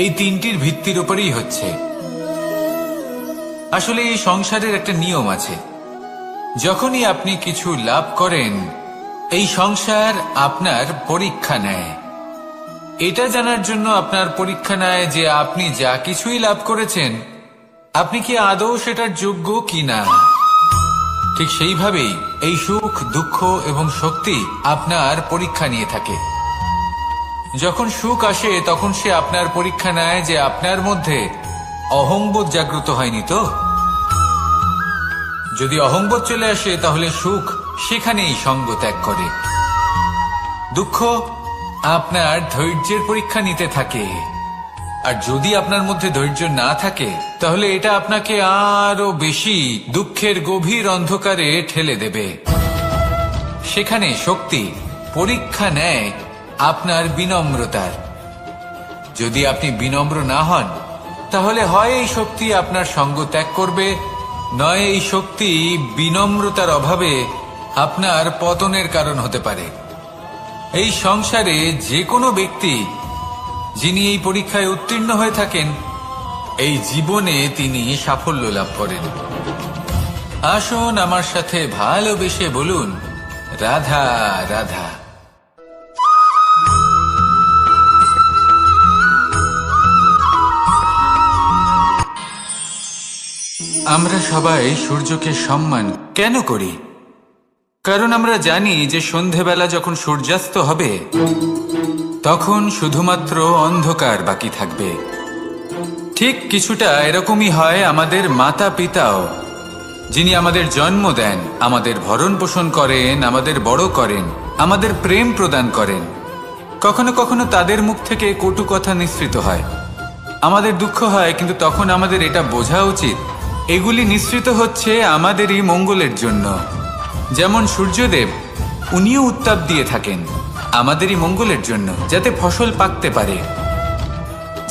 এই তিনটির ভিত্তির উপরেই হচ্ছে। আসলে এই সংসারের একটা নিয়ম আছে, যখনই আপনি কিছু লাভ করেন এই সংসার আপনার পরীক্ষা নেয়। এটা জানার জন্য আপনার পরীক্ষা নেয় যে আপনি যা কিছুই লাভ করেছেন আপনি কি আদৌ সেটার যোগ্য কিনা। ঠিক সেইভাবেই এই সুখ, দুঃখ এবং শক্তি আপনার পরীক্ষা নিয়ে থাকে। যখন সুখ আসে তখন সে আপনার পরীক্ষা নেয় যে আপনার মধ্যে অহংবোধ জাগ্রত হয়নি তো। যদি অহংবোধ চলে আসে তাহলে সুখ সেখানেই সঙ্গ ত্যাগ করে। দুঃখ আপনার ধৈর্যের পরীক্ষা নিতে থাকে, আর যদি আপনার মধ্যে ধৈর্য না থাকে তাহলে এটা আপনাকে আরো বেশি দুঃখের গভীর অন্ধকারে ঠেলে দেবে। সেখানে শক্তি পরীক্ষা নেয় আপনার বিনম্রতার। যদি আপনি বিনম্র না হন তাহলে হয় এই শক্তি আপনার সঙ্গ ত্যাগ করবে, নয় এই শক্তি বিনম্রতার অভাবে আপনার পতনের কারণ হতে পারে। এই সংসারে যে কোনো ব্যক্তি যিনি এই পরীক্ষায় উত্তীর্ণ হয়ে থাকেন এই জীবনে তিনি সাফল্য লাভ করেন। আসুন আমার সাথে ভালোবেসে বলুন, রাধা রাধা। আমরা সবাই সূর্যকে সম্মান কেন করি? কারণ আমরা জানি যে সন্ধেবেলা যখন সূর্যাস্ত হবে তখন শুধুমাত্র অন্ধকার বাকি থাকবে। ঠিক কিছুটা এরকমই হয় আমাদের মাতা পিতাও, যিনি আমাদের জন্ম দেন, আমাদের ভরণ পোষণ করেন, আমাদের বড় করেন, আমাদের প্রেম প্রদান করেন। কখনো কখনো তাদের মুখ থেকে কটু কথা নিঃসৃত হয়, আমাদের দুঃখ হয়, কিন্তু তখন আমাদের এটা বোঝা উচিত এগুলি নিঃসৃত হচ্ছে আমাদেরই মঙ্গলের জন্য। যেমন সূর্যদেব, উনিও উত্তাপ দিয়ে থাকেন আমাদেরই মঙ্গলের জন্য, যাতে ফসল পাকতে পারে,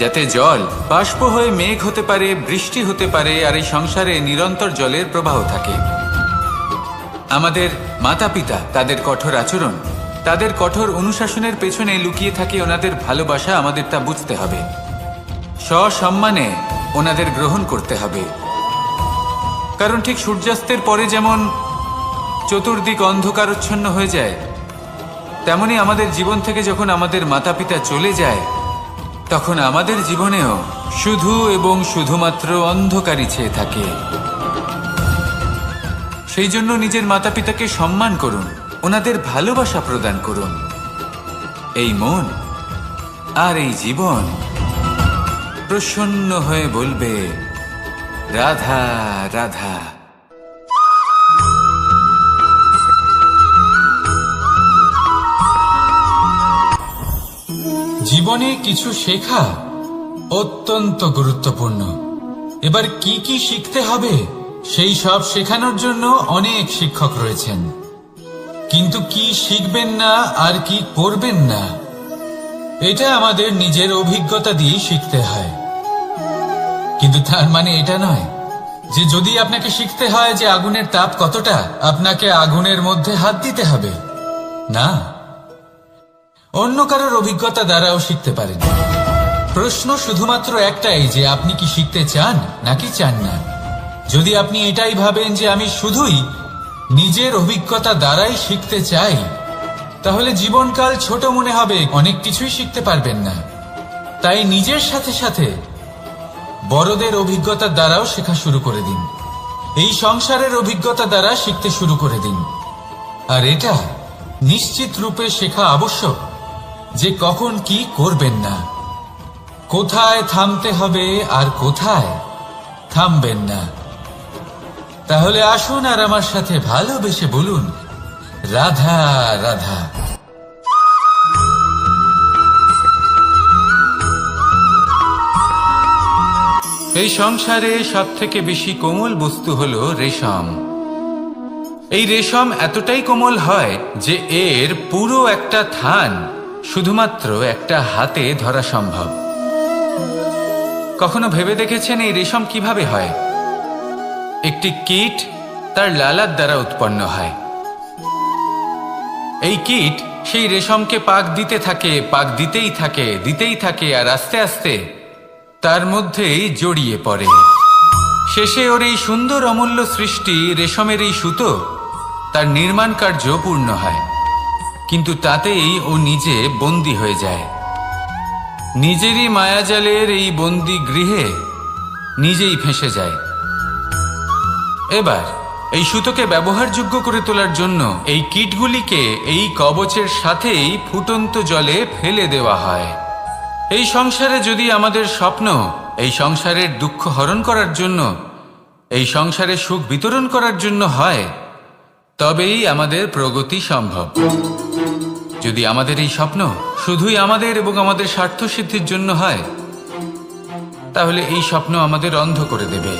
যাতে জল বাষ্প হয়ে মেঘ হতে পারে, বৃষ্টি হতে পারে, আর এই সংসারে নিরন্তর জলের প্রবাহ থাকে। আমাদের মাতা পিতা, তাদের কঠোর আচরণ, তাদের কঠোর অনুশাসনের পেছনে লুকিয়ে থাকে ওনাদের ভালোবাসা। আমাদের তা বুঝতে হবে, সসম্মানে ওনাদের গ্রহণ করতে হবে। কারণ ঠিক সূর্যাস্তের পরে যেমন চতুর্দিক অন্ধকারচ্ছন্ন হয়ে যায়, তেমনি আমাদের জীবন থেকে যখন আমাদের মাতা পিতা চলে যায় তখন আমাদের জীবনেও শুধু এবং শুধুমাত্র অন্ধকারই ছেয়ে থাকে। সেই জন্য নিজের মাতা পিতাকে সম্মান করুন, ওনাদের ভালোবাসা প্রদান করুন। এই মন আর এই জীবন প্রসন্ন হয়ে বলবে, রাধা রাধা। জীবনে কিছু শেখা অত্যন্ত গুরুত্বপূর্ণ। এবার কি কি শিখতে হবে সেই সব শেখানোর জন্য অনেক শিক্ষক রয়েছেন, কিন্তু কি শিখবেন না আর কি করবেন না এটা আমাদের নিজের অভিজ্ঞতা দিয়ে শিখতে হয়। কিন্তু তার মানে এটা নয় যে যদি আপনাকে শিখতে হয় যে আগুনের তাপ কতটা, আপনাকে আগুনের মধ্যে হাত দিতে হবে। না, অন্য কারোর অভিজ্ঞতা দ্বারাও শিখতে পারেন। প্রশ্ন শুধুমাত্র একটাই যে আপনি কি শিখতে চান নাকি চান না। যদি আপনি এটাই ভাবেন যে আমি শুধুই নিজের অভিজ্ঞতা দ্বারাই শিখতে চাই, তাহলে জীবনকাল ছোট মনে হবে, অনেক কিছুই শিখতে পারবেন না। তাই নিজের সাথে সাথে বড়দের অভিজ্ঞতার দ্বারাও শেখা শুরু করে দিন। এই সংসারের অভিজ্ঞতা দ্বারা শিখতে শুরু করে দিন। আর এটা নিশ্চিত রূপে শেখা আবশ্যক যে কখন কি করবেন না, কোথায় থামতে হবে আর কোথায় থামবেন না। তাহলে আসুন আর আমার সাথে ভালোবেসে বলুন, রাধা রাধা। এই সংসারে সব থেকে বেশি কোমল বস্তু হলো রেশম। এই রেশম এতটাই কোমল হয় যে এর পুরো একটা থান শুধুমাত্র একটা হাতে ধরা সম্ভব। কখনো ভেবে দেখেছেন এই রেশম কিভাবে হয়? একটি কীট তার লালার দ্বারা উৎপন্ন হয়। এই কীট সেই রেশমকে পাক দিতে থাকে, পাক দিতেই থাকে আর আস্তে আস্তে তার মধ্যেই জড়িয়ে পড়ে। শেষে ওর এই সুন্দর অমূল্য সৃষ্টি রেশমের এই সুতো, তার নির্মাণ কার্য পূর্ণ হয়। কিন্তু তাতেই ও নিজে বন্দী হয়ে যায়। নিজেরই মায়াজালের এই বন্দী গৃহে নিজেই ফেঁসে যায়। এবার এই সুতোকে ব্যবহারযোগ্য করে তোলার জন্য এই কীটগুলিকে এই কবচের সাথেই ফুটন্ত জলে ফেলে দেওয়া হয়। এই সংসারে যদি আমাদের স্বপ্ন এই সংসারের দুঃখ হরণ করার জন্য, এই সংসারে সুখ বিতরণ করার জন্য হয়, তবেই আমাদের প্রগতি সম্ভব। যদি আমাদের এই স্বপ্ন শুধুই আমাদের এবং আমাদের স্বার্থ সিদ্ধির জন্য হয়, তাহলে এই স্বপ্ন আমাদের অন্ধ করে দেবে,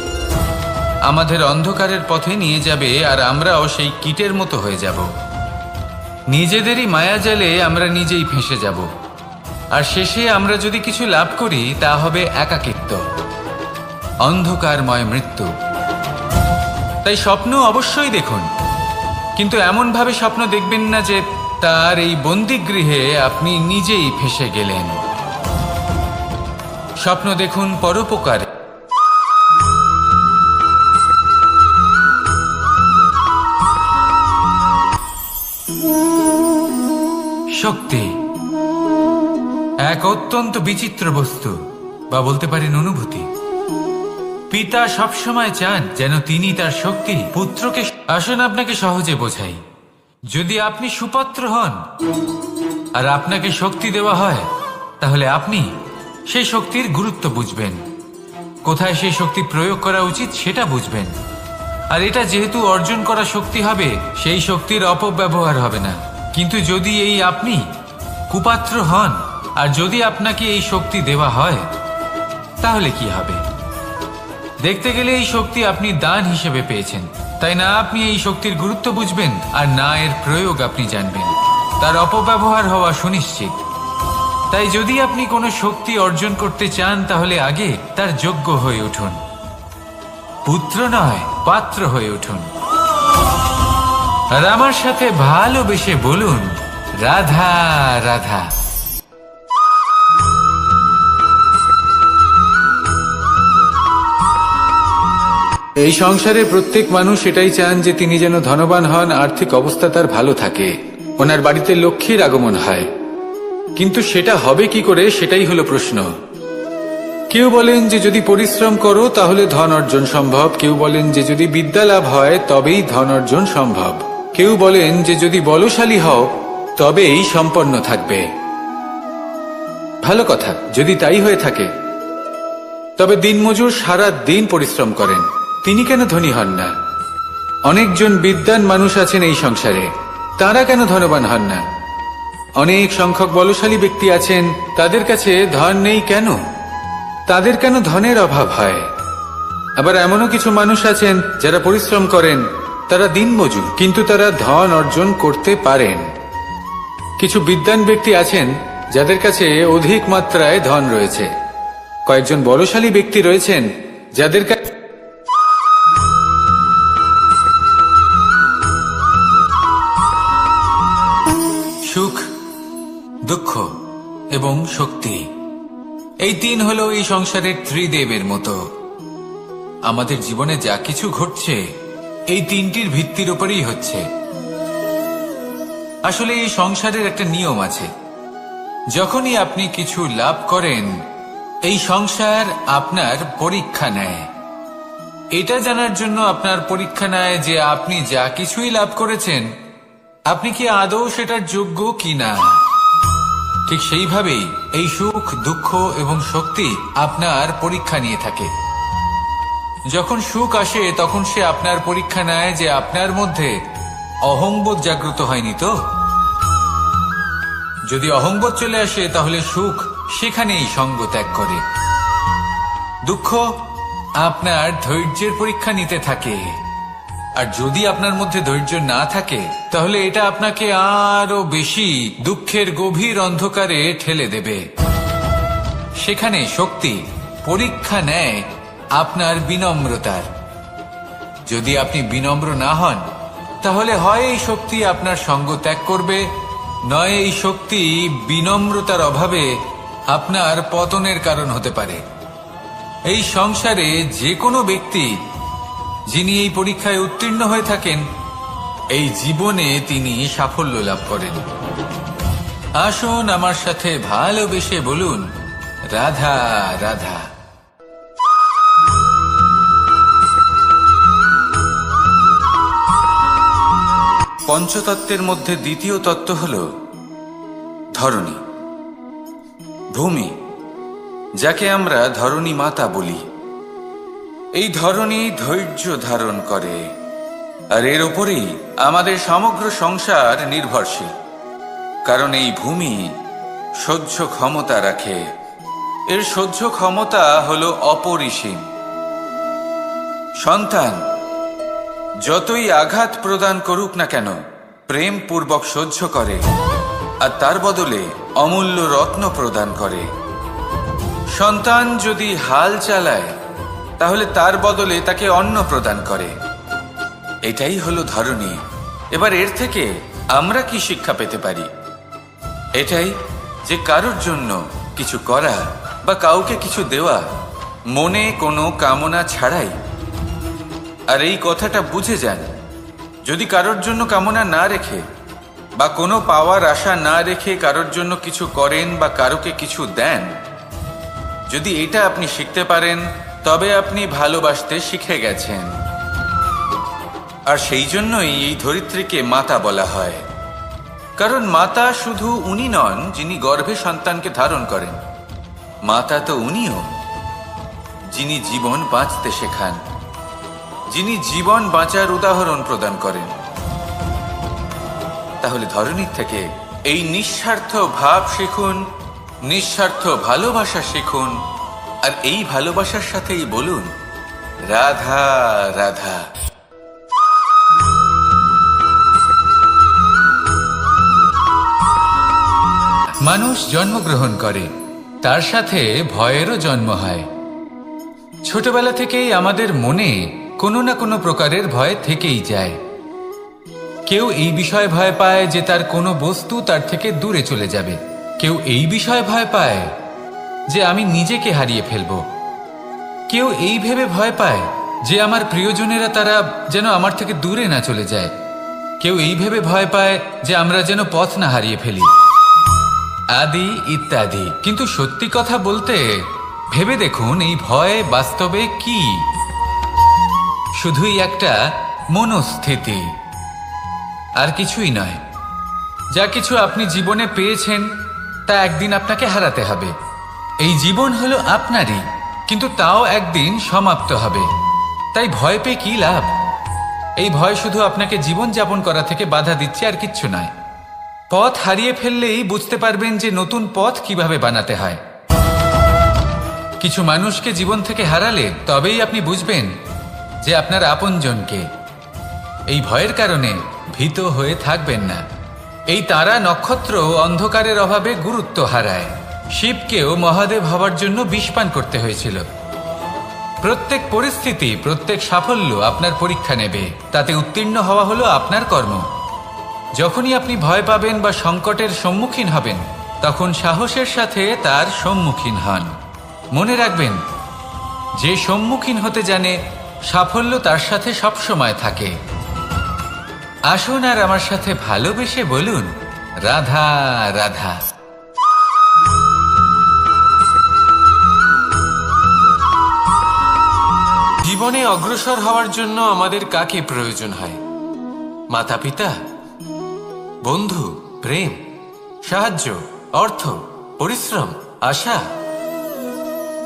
আমাদের অন্ধকারের পথে নিয়ে যাবে, আর আমরাও সেই কীটের মতো হয়ে যাব। নিজেদেরই মায়াজালে আমরা নিজেই ফেঁসে যাব। আর শেষে আমরা যদি কিছু লাভ করি, তা হবে একাকিত্ব, অন্ধকারময় মৃত্যু। তাই স্বপ্ন অবশ্যই দেখুন, কিন্তু এমনভাবে স্বপ্ন দেখবেন না যে তার এই বন্দিগৃহে আপনি নিজেই ফেঁসে গেলেন। স্বপ্ন দেখুন পরোপকারে। শক্তি এক অত্যন্ত বিচিত্র বস্তু, বা বলতে পারেন অনুভূতি। পিতা সবসময় চান যেন তিনি তার শক্তি পুত্রকে। আসুন আপনাকে সহজে বোঝাই। যদি আপনি সুপাত্র হন আর আপনাকে শক্তি দেওয়া হয়, তাহলে আপনি সেই শক্তির গুরুত্ব বুঝবেন, কোথায় সেই শক্তি প্রয়োগ করা উচিত সেটা বুঝবেন। আর এটা যেহেতু অর্জন করা শক্তি হবে, সেই শক্তির অপব্যবহার হবে না। কিন্তু যদি এই আপনি কুপাত্র হন আর যদি আপনাকে এই শক্তি দেওয়া হয়, তাহলে কি হবে? দেখতে গেলে এই শক্তি আপনি দান হিসেবে পেয়েছেন, তাই না আপনি এই শক্তির গুরুত্ব বুঝবেন আর না এর প্রয়োগ আপনি জানবেন। তার অপব্যবহার হওয়া সুনিশ্চিত। তাই যদি আপনি কোনো শক্তি অর্জন করতে চান, তাহলে আগে তার যোগ্য হয়ে উঠুন, পুত্র নয় পাত্র হয়ে উঠুন। আর আমার সাথে ভালোবেসে বলুন, রাধা রাধা। এই সংসারে প্রত্যেক মানুষ এটাই চান যে তিনি যেন ধনবান হন, আর্থিক অবস্থা তার ভালো থাকে, ওনার বাড়িতে লক্ষ্মীর আগমন হয়। কিন্তু সেটা হবে কি করে, সেটাই হলো প্রশ্ন। কেউ বলেন যে যদি পরিশ্রম করো তাহলে ধন অর্জন সম্ভব, কেউ বলেন যে যদি বিদ্যা লাভ হয় তবেই ধন অর্জন সম্ভব, কেউ বলেন যে যদি বলশালী হও তবেই সম্পন্ন থাকবে। ভালো কথা, যদি তাই হয়ে থাকে, তবে দিনমজুর সারা দিন পরিশ্রম করেন, তিনি কেন ধনী হন না? অনেকজন বিদ্বান মানুষ আছেন এই সংসারে, তারা কেন ধনবান হন না? অনেক সংখ্যক বলশালী ব্যক্তি আছেন, তাদের কাছে ধন নেই কেন? তাদের কেন ধনের অভাব হয়? আবার এমনও কিছু মানুষ আছেন যারা পরিশ্রম করেন, তারা দিনমজুর, কিন্তু তারা ধন অর্জন করতে পারেন। কিছু বিদ্বান ব্যক্তি আছেন যাদের কাছে অধিক মাত্রায় ধন রয়েছে, কয়েকজন বলশালী ব্যক্তি রয়েছেন যাদের কাছে সুখ, দুঃখ এবং শক্তি, এই তিন হলো এই সংসারের ত্রিদেবের মতো। আমাদের জীবনে যা কিছু ঘটছে এই তিনটির ভিত্তির উপরেই হচ্ছে। আসলে এই সংসারের একটা নিয়ম আছে, যখনই আপনি কিছু লাভ করেন, এই সংসার আপনার পরীক্ষা নেয়। এটা জানার জন্য আপনার পরীক্ষা নেয় যে আপনি যা কিছুই লাভ করেছেন, আপনি কি আদৌ সেটার যোগ্য কিনা। ঠিক সেইভাবেই এই সুখ, দুঃখ এবং শক্তি আপনার পরীক্ষা নিয়ে থাকে। যখন সুখ আসে তখন সে আপনার পরীক্ষা নেয় যে আপনার মধ্যে অহংবোধ জাগ্রত হয়নি তো। যদি অহংবোধ চলে আসে তাহলে সুখ সেখানেই সঙ্গ ত্যাগ করে। দুঃখ আপনার ধৈর্যের পরীক্ষা নিতে থাকে, আর যদি আপনার মধ্যে ধৈর্য না থাকে তাহলে এটা আপনাকে আরো বেশি দুঃখের গভীর অন্ধকারে ঠেলে দেবে। সেখানে শক্তি পরীক্ষা নেয় আপনার বিনম্রতার। যদি আপনি বিনম্র না হন, তাহলে হয় এই শক্তি আপনার সঙ্গ ত্যাগ করবে, নয় এই শক্তি বিনম্রতার অভাবে আপনার পতনের কারণ হতে পারে। এই সংসারে যে কোনো ব্যক্তি যিনি এই পরীক্ষায় উত্তীর্ণ হয়ে থাকেন, এই জীবনে তিনি সাফল্য লাভ করেন। আসুন আমার সাথে ভালোবেসে বলুন, রাধা রাধা। পঞ্চতত্ত্বের মধ্যে দ্বিতীয় তত্ত্ব হল ধরণী, ভূমি, যাকে আমরা ধরণী মাতা বলি। এই ধরণী ধৈর্য ধারণ করে, আর এর উপরেই আমাদের সমগ্র সংসার নির্ভরশীল। কারণ এই ভূমি সহ্য ক্ষমতা রাখে, এর সহ্য ক্ষমতা হল অপরিসীম। সন্তান যতই আঘাত প্রদান করুক না কেন, প্রেম পূর্বক সহ্য করে, আর তার বদলে অমূল্য রত্ন প্রদান করে। সন্তান যদি হাল চালায়, তাহলে তার বদলে তাকে অন্ন প্রদান করে। এটাই হলো ধরণী। এবার এর থেকে আমরা কি শিক্ষা পেতে পারি? এটাই যে কারোর জন্য কিছু করা বা কাউকে কিছু দেওয়া মনে কোনো কামনা ছাড়াই। আর এই কথাটা বুঝে যান, যদি কারোর জন্য কামনা না রেখে বা কোনো পাওয়ার আশা না রেখে কারোর জন্য কিছু করেন বা কারোকে কিছু দেন, যদি এটা আপনি শিখতে পারেন, তবে আপনি ভালোবাসতে শিখে গেছেন। আর সেই জন্যই এই ধরিত্রীকে মাতা বলা হয়। কারণ মাতা শুধু উনি নন যিনি গর্ভে সন্তানকে ধারণ করেন, মাতা তো উনিও যিনি জীবন বাঁচতে শেখান, যিনি জীবন বাঁচার উদাহরণ প্রদান করেন। তাহলে ধরণীর থেকে এই নিঃস্বার্থ ভাব শিখুন, নিঃস্বার্থ ভালোবাসা শিখুন, আর এই ভালোবাসার সাথেই বলুন, রাধা রাধা। মানুষ জন্মগ্রহণ করে, তার সাথে ভয়েরও জন্ম হয়। ছোটবেলা থেকেই আমাদের মনে কোনো না কোনো প্রকারের ভয় থেকেই যায়। কেউ এই বিষয়ে ভয় পায় যে তার কোনো বস্তু তার থেকে দূরে চলে যাবে, কেউ এই বিষয়ে ভয় পায় যে আমি নিজেকে হারিয়ে ফেলব, কেউ এই ভেবে ভয় পায় যে আমার প্রিয়জনেরা তারা যেন আমার থেকে দূরে না চলে যায়, কেউ এই ভেবে ভয় পায় যে আমরা যেন পথ না হারিয়ে ফেলি, আদি ইত্যাদি। কিন্তু সত্যি কথা বলতে, ভেবে দেখুন এই ভয় বাস্তবে কি? শুধুই একটা মনস্থিতি, আর কিছুই নয়। যা কিছু আপনি জীবনে পেয়েছেন তা একদিন আপনাকে হারাতে হবে। এই জীবন হলো আপনারই, কিন্তু তাও একদিন সমাপ্ত হবে। তাই ভয় পেয়ে কি লাভ? এই ভয় শুধু আপনাকে জীবন যাপন করা থেকে বাধা দিচ্ছে, আর কিচ্ছু নয়। পথ হারিয়ে ফেললেই বুঝতে পারবেন যে নতুন পথ কিভাবে বানাতে হয়। কিছু মানুষকে জীবন থেকে হারালে তবেই আপনি বুঝবেন যে আপনার আপনজনকে। এই ভয়ের কারণে ভীত হয়ে থাকবেন না। এই তারা নক্ষত্র অন্ধকারের অভাবে গুরুত্ব হারায়। শিবকেও মহাদেব হওয়ার জন্য বিষপান করতে হয়েছিল। প্রত্যেক পরিস্থিতি, প্রত্যেক সাফল্য আপনার পরীক্ষা নেবে, তাতে উত্তীর্ণ হওয়া হলো আপনার কর্ম। যখনই আপনি ভয় পাবেন বা সংকটের সম্মুখীন হবেন, তখন সাহসের সাথে তার সম্মুখীন হন। মনে রাখবেন, যে সম্মুখীন হতে জানে, সাফল্য তার সাথে সবসময় থাকে। আসুন আর আমার সাথে ভালোবেসে বলুন, রাধা রাধা। জীবনে অগ্রসর হওয়ার জন্য আমাদের কাকে প্রয়োজন হয়? মাতা পিতা, বন্ধু, প্রেম, সাহায্য, অর্থ, পরিশ্রম, আশা।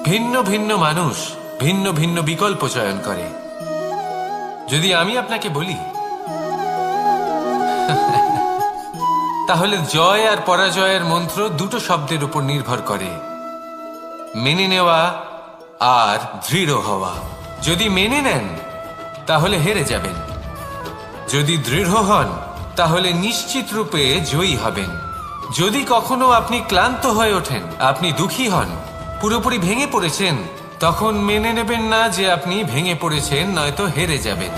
ভিন্ন ভিন্ন মানুষ ভিন্ন ভিন্ন বিকল্প চয়ন করে। যদি আমি আপনাকে বলি, তাহলে জয় আর পরাজয়ের মন্ত্র দুটো শব্দের উপর নির্ভর করে, মেনে নেওয়া আর দৃঢ় হওয়া। যদি মেনে নেন তাহলে হেরে যাবেন, যদি দৃঢ় হন তাহলে নিশ্চিত রূপে জয়ী হবেন। যদি কখনো আপনি ক্লান্ত হয়ে ওঠেন, আপনি দুঃখী হন, পুরোপুরি ভেঙে পড়েছেন, তখন মেনে নেবেন না যে আপনি ভেঙে পড়েছেন, নয়তো হেরে যাবেন।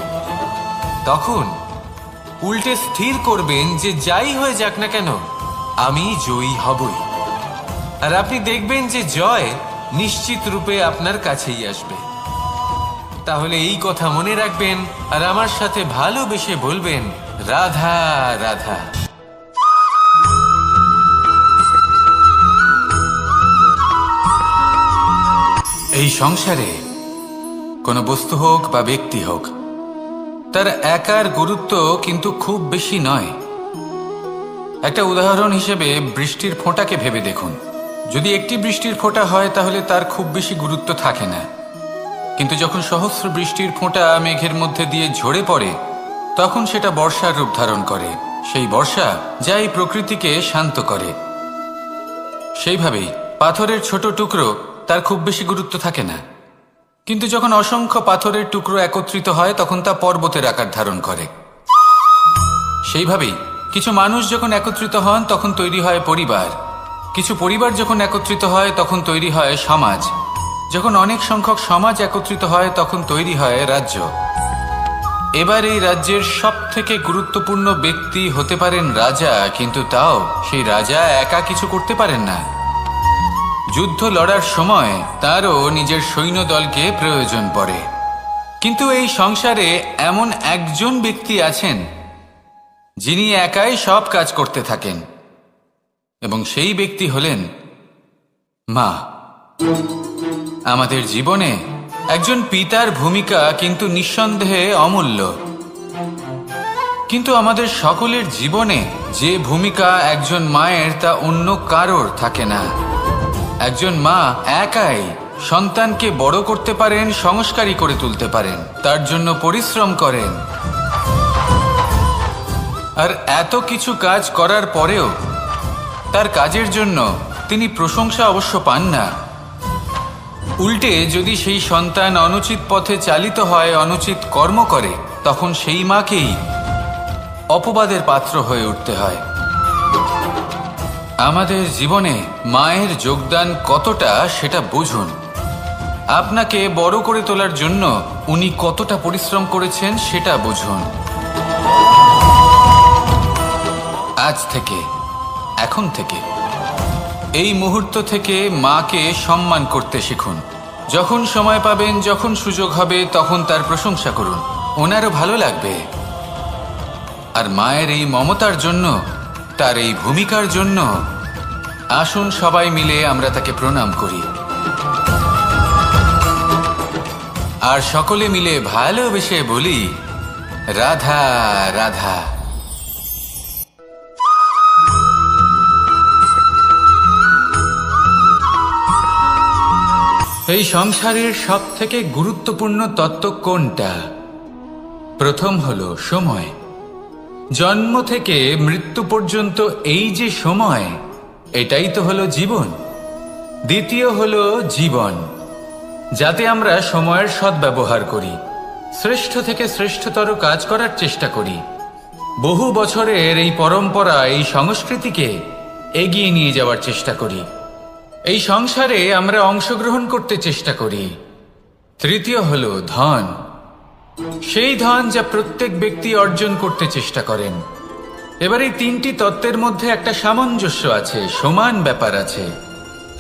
তখন উল্টে স্থির করবেন যে যাই হয়ে যাক না কেন আমি জয়ী হবই। আর আপনি দেখবেন যে জয় নিশ্চিত রূপে আপনার কাছেই আসবে। তাহলে এই কথা মনে রাখবেন আর আমার সাথে ভালোবেসে বলবেন, রাধা রাধা। এই সংসারে কোনো বস্তু হোক বা ব্যক্তি হোক, তার একার গুরুত্ব কিন্তু খুব বেশি নয়। একটা উদাহরণ হিসেবে বৃষ্টির ফোঁটাকে ভেবে দেখুন। যদি একটি বৃষ্টির ফোঁটা হয় তাহলে তার খুব বেশি গুরুত্ব থাকে না, কিন্তু যখন সহস্র বৃষ্টির ফোঁটা মেঘের মধ্যে দিয়ে ঝরে পড়ে তখন সেটা বর্ষার রূপ ধারণ করে। সেই বর্ষা যা এই প্রকৃতিকে শান্ত করে। সেইভাবেই পাথরের ছোট টুকরো তার খুব বেশি গুরুত্ব থাকে না, কিন্তু যখন অসংখ্য পাথরের টুকরো একত্রিত হয় তখন তা পর্বতের আকার ধারণ করে। সেইভাবেই কিছু মানুষ যখন একত্রিত হন তখন তৈরি হয় পরিবার, কিছু পরিবার যখন একত্রিত হয় তখন তৈরি হয় সমাজ, যখন অনেক সংখ্যক সমাজ একত্রিত হয় তখন তৈরি হয় রাজ্য। এবার এই রাজ্যের সবথেকে গুরুত্বপূর্ণ ব্যক্তি হতে পারেন রাজা, কিন্তু তাও সেই রাজা একা কিছু করতে পারেন না। যুদ্ধ লড়ার সময় তারও নিজের সৈন্যদলকে প্রয়োজন পড়ে। কিন্তু এই সংসারে এমন একজন ব্যক্তি আছেন যিনি একাই সব কাজ করতে থাকেন, এবং সেই ব্যক্তি হলেন মা। আমাদের জীবনে একজন পিতার ভূমিকা কিন্তু নিঃসন্দেহে অমূল্য, কিন্তু আমাদের সকলের জীবনে যে ভূমিকা একজন মায়ের তা অন্য কারোর থাকে না। একজন মা একাই সন্তানকে বড় করতে পারেন, সংস্কারী করে তুলতে পারেন, তার জন্য পরিশ্রম করেন। আর এত কিছু কাজ করার পরেও তার কাজের জন্য তিনি প্রশংসা অবশ্য পান না। উল্টে যদি সেই সন্তান অনুচিত পথে চালিত হয়, অনুচিত কর্ম করে, তখন সেই মাকেই অপবাদের পাত্র হয়ে উঠতে হয়। আমাদের জীবনে মায়ের যোগদান কতটা সেটা বুঝুন। আপনাকে বড় করে তোলার জন্য উনি কতটা পরিশ্রম করেছেন সেটা বুঝুন। আজ থেকে, এখন থেকে, এই মুহূর্ত থেকে মাকে সম্মান করতে শিখুন। যখন সময় পাবেন, যখন সুযোগ হবে, তখন তার প্রশংসা করুন, ওনারও ভালো লাগবে। আর মায়ের এই মমতার জন্য, তার এই ভূমিকার জন্য আসুন সবাই মিলে আমরা তাকে প্রণাম করি, আর সকলে মিলে ভালোবেসে বলি, রাধা রাধা। এই সংসারের সবথেকে গুরুত্বপূর্ণ তত্ত্ব কোনটা? প্রথম হলো সময়। জন্ম থেকে মৃত্যু পর্যন্ত এই যে সময়, এটাই তো হলো জীবন। দ্বিতীয় হলো জীবন, যাতে আমরা সময়ের সদ্ব্যবহার করি, শ্রেষ্ঠ থেকে শ্রেষ্ঠতর কাজ করার চেষ্টা করি। বহু বছরের এই পরম্পরা, এই সংস্কৃতিকে এগিয়ে নিয়ে যাওয়ার চেষ্টা করি। এই সংসারে আমরা অংশগ্রহণ করতে চেষ্টা করি। তৃতীয় হলো ধন, সেই ধন যা প্রত্যেক ব্যক্তি অর্জন করতে চেষ্টা করেন। এবার এই তিনটি তত্ত্বের মধ্যে একটা সামঞ্জস্য আছে, সমান ব্যাপার আছে,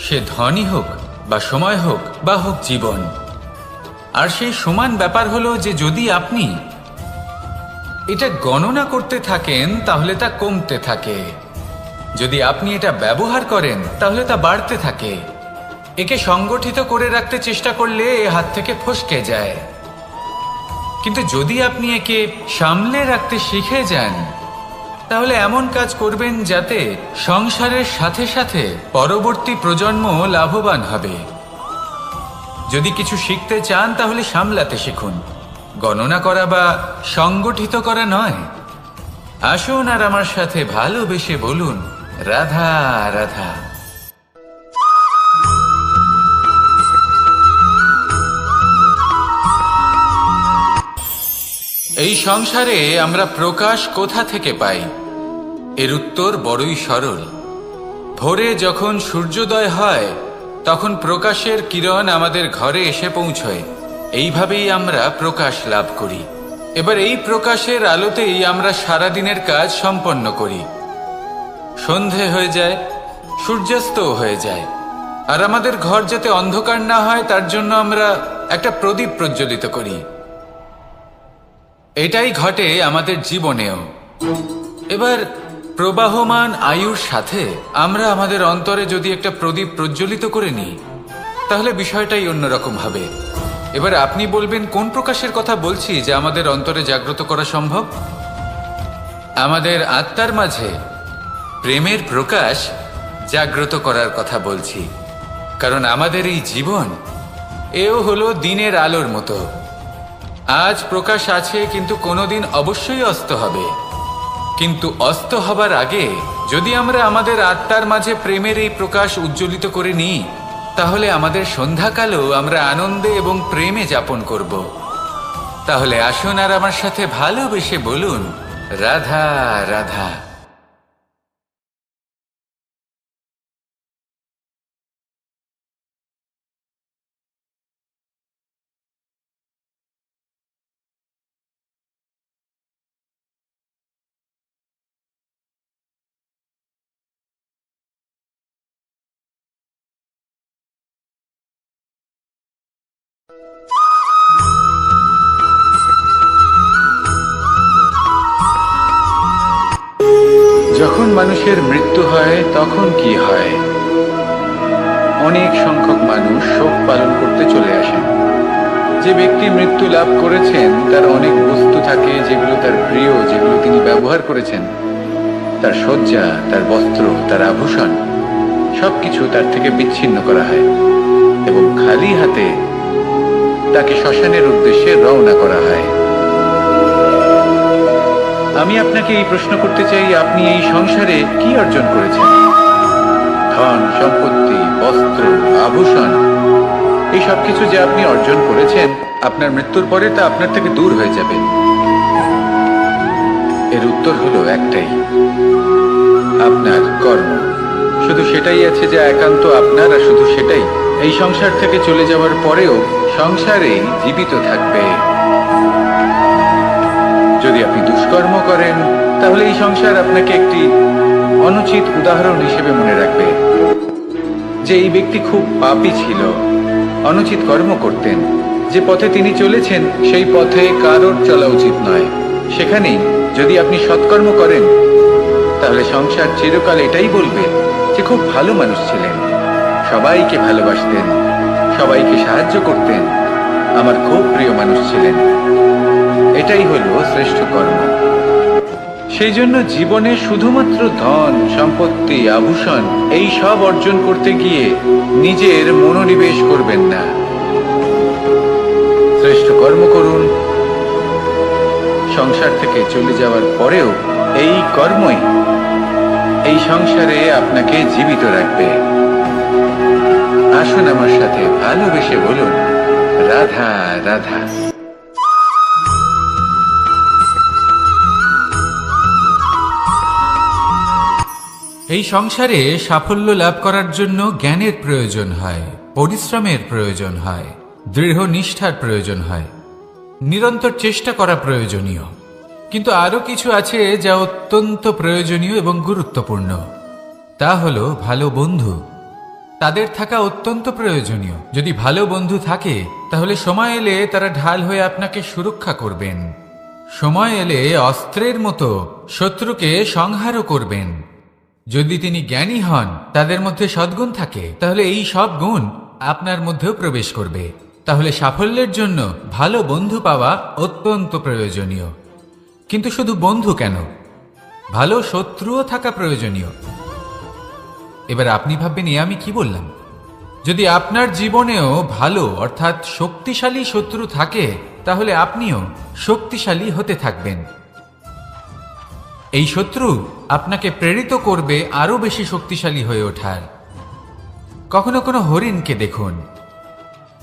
সে ধনই হোক বা সময় হোক বা হোক জীবন। আর সেই সমান ব্যাপার হলো যে যদি আপনি এটা গণনা করতে থাকেন তাহলে তা কমতে থাকে, যদি আপনি এটা ব্যবহার করেন তাহলে তা বাড়তে থাকে। একে সংগঠিত করে রাখতে চেষ্টা করলে এ হাত থেকে ফসকে যায়, কিন্তু যদি আপনি একে সামলে রাখতে শিখে যান তাহলে এমন কাজ করবেন যাতে সংসারের সাথে সাথে পরবর্তী প্রজন্ম লাভবান হবে। যদি কিছু শিখতে চান তাহলে সামলাতে শিখুন, গণনা করা বা সংগঠিত করা নয়। আসুন আর আমার সাথে ভালোবেসে বলুন, রাধা রাধা। এই সংসারে আমরা প্রকাশ কোথা থেকে পাই? এর উত্তর বড়ই সরল। ভোরে যখন সূর্যোদয় হয় তখন প্রকাশের কিরণ আমাদের ঘরে এসে পৌঁছয়। এইভাবেই আমরা প্রকাশ লাভ করি। এবার এই প্রকাশের আলোতেই আমরা সারা দিনের কাজ সম্পন্ন করি। সন্ধে হয়ে যায়, সূর্যাস্তও হয়ে যায়, আর আমাদের ঘর যাতে অন্ধকার না হয় তার জন্য আমরা একটা প্রদীপ প্রজ্বলিত করি। এটাই ঘটে আমাদের জীবনেও। এবার প্রবাহমান আয়ুর সাথে আমরা আমাদের অন্তরে যদি একটা প্রদীপ প্রজ্বলিত করে নিই, তাহলে বিষয়টাই অন্যরকম হবে। এবার আপনি বলবেন কোন প্রকাশের কথা বলছি যা আমাদের অন্তরে জাগ্রত করা সম্ভব? আমাদের আত্মার মাঝে প্রেমের প্রকাশ জাগ্রত করার কথা বলছি। কারণ আমাদের এই জীবন এও হলো দিনের আলোর মতো। আজ প্রকাশ আছে, কিন্তু কোনোদিন অবশ্যই অস্ত হবে। কিন্তু অস্ত হবার আগে যদি আমরা আমাদের আত্মার মাঝে প্রেমের এই প্রকাশ উজ্জ্বলিত করে নিই, তাহলে আমাদের সন্ধ্যাকালও আমরা আনন্দে এবং প্রেমে যাপন করব। তাহলে আসুন আর আমার সাথে ভালোবেসে বলুন, রাধা রাধা। যখন মানুষের মৃত্যু হয় তখন কি হয়? অনেক সংখ্যক মানুষ শোক পালন করতে চলে আসেন। যে ব্যক্তি মৃত্যু লাভ করেছেন তার অনেক বস্তু থাকে যেগুলো তার প্রিয়, যেগুলো তিনি ব্যবহার করেছেন। তার শয্যা, তার বস্ত্র, তার আভূষণ সবকিছু তার থেকে বিচ্ছিন্ন করা হয় এবং খালি হাতে তাকে শ্মশানের উদ্দেশ্যে রওনা করা হয়। আমি আপনাকে এই প্রশ্ন করতে চাই, আপনি এই সংসারে কি অর্জন করেছেন? ধন সম্পত্তি, বস্ত্র, আভূষণ, এই সব কিছু যে আপনি অর্জন করেছেন, আপনার মৃত্যুর পরে তা আপনার থেকে দূর হয়ে যাবে। এর উত্তর হলো একটাই, আপনার কর্ম। শুধু সেটাই আছে যা একান্ত আপনার, আর শুধু সেটাই এই সংসার থেকে চলে যাওয়ার পরেও সংসারেই জীবিত থাকবে। যদি আপনি দুষ্কর্ম করেন, তাহলে এই সংসার আপনাকে একটি অনুচিত উদাহরণ হিসেবে মনে রাখবে যে এই ব্যক্তি খুব পাপী ছিল, অনুচিত কর্ম করতেন। যে পথে তিনি চলেছেন সেই পথে কারোর চলা উচিত নয়। সেখানেই যদি আপনি সৎকর্ম করেন, তাহলে সংসার চিরকাল এটাই বলবে যে খুব ভালো মানুষ ছিলেন, সবাইকে ভালোবাসতেন, সবাইকে সাহায্য করতেন, আমার খুব প্রিয় মানুষ ছিলেন। এটাই হলো শ্রেষ্ঠ কর্ম। সেই জন্য জীবনে শুধুমাত্র ধন সম্পত্তি, আভূষণ এই সব অর্জন করতে গিয়ে নিজের মনোনিবেশ করবেন না। শ্রেষ্ঠ কর্ম করুন। সংসার থেকে চলে যাওয়ার পরেও এই কর্মই এই সংসারে আপনাকে জীবিত রাখবে। আসুন আমার সাথে ভালোবেসে বলুন, রাধা রাধা। এই সংসারে সাফল্য লাভ করার জন্য জ্ঞানের প্রয়োজন হয়, পরিশ্রমের প্রয়োজন হয়, দৃঢ় নিষ্ঠার প্রয়োজন হয়, নিরন্তর চেষ্টা করা প্রয়োজনীয়। কিন্তু আরো কিছু আছে যা অত্যন্ত প্রয়োজনীয় এবং গুরুত্বপূর্ণ। তা হলো ভালো বন্ধু। তাদের থাকা অত্যন্ত প্রয়োজনীয়। যদি ভালো বন্ধু থাকে, তাহলে সময় এলে তারা ঢাল হয়ে আপনাকে সুরক্ষা করবেন। সময় এলে অস্ত্রের মতো শত্রুকে সংহারও করবেন। যদি তিনি জ্ঞানী হন, তাদের মধ্যে সদ্গুণ থাকে, তাহলে এই সব গুণ আপনার মধ্যেও প্রবেশ করবে। তাহলে সাফল্যের জন্য ভালো বন্ধু পাওয়া অত্যন্ত প্রয়োজনীয়। কিন্তু শুধু বন্ধু কেন, ভালো শত্রুও থাকা প্রয়োজনীয়। এবার আপনি ভাববেন, আমি কি বললাম? যদি আপনার জীবনেও ভালো অর্থাৎ শক্তিশালী শত্রু থাকে, তাহলে আপনিও শক্তিশালী হতে থাকবেন। এই শত্রু আপনাকে প্রেরিত করবে আরো বেশি শক্তিশালী হয়ে ওঠার। কখনো কোনো হরিণকে দেখুন,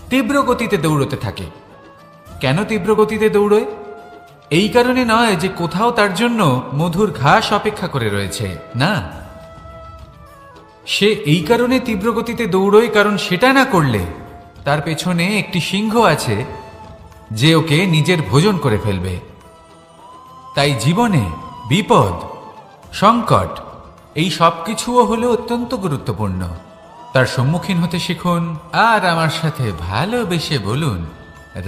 তীব্র গতিতে দৌড়তে থাকে। কেন তীব্র গতিতে দৌড়য়? এই কারণে নয় যে কোথাও তার জন্য মধুর ঘাস অপেক্ষা করে রয়েছে, না। সে এই কারণে তীব্র গতিতে দৌড়য় কারণ সেটা না করলে তার পেছনে একটি সিংহ আছে যে ওকে নিজের ভোজন করে ফেলবে। তাই জীবনে বিপদ, সংকট এই সব কিছুও হলো অত্যন্ত গুরুত্বপূর্ণ। তার সম্মুখীন হতে শিখুন আর আমার সাথে ভালোবেসে বলুন,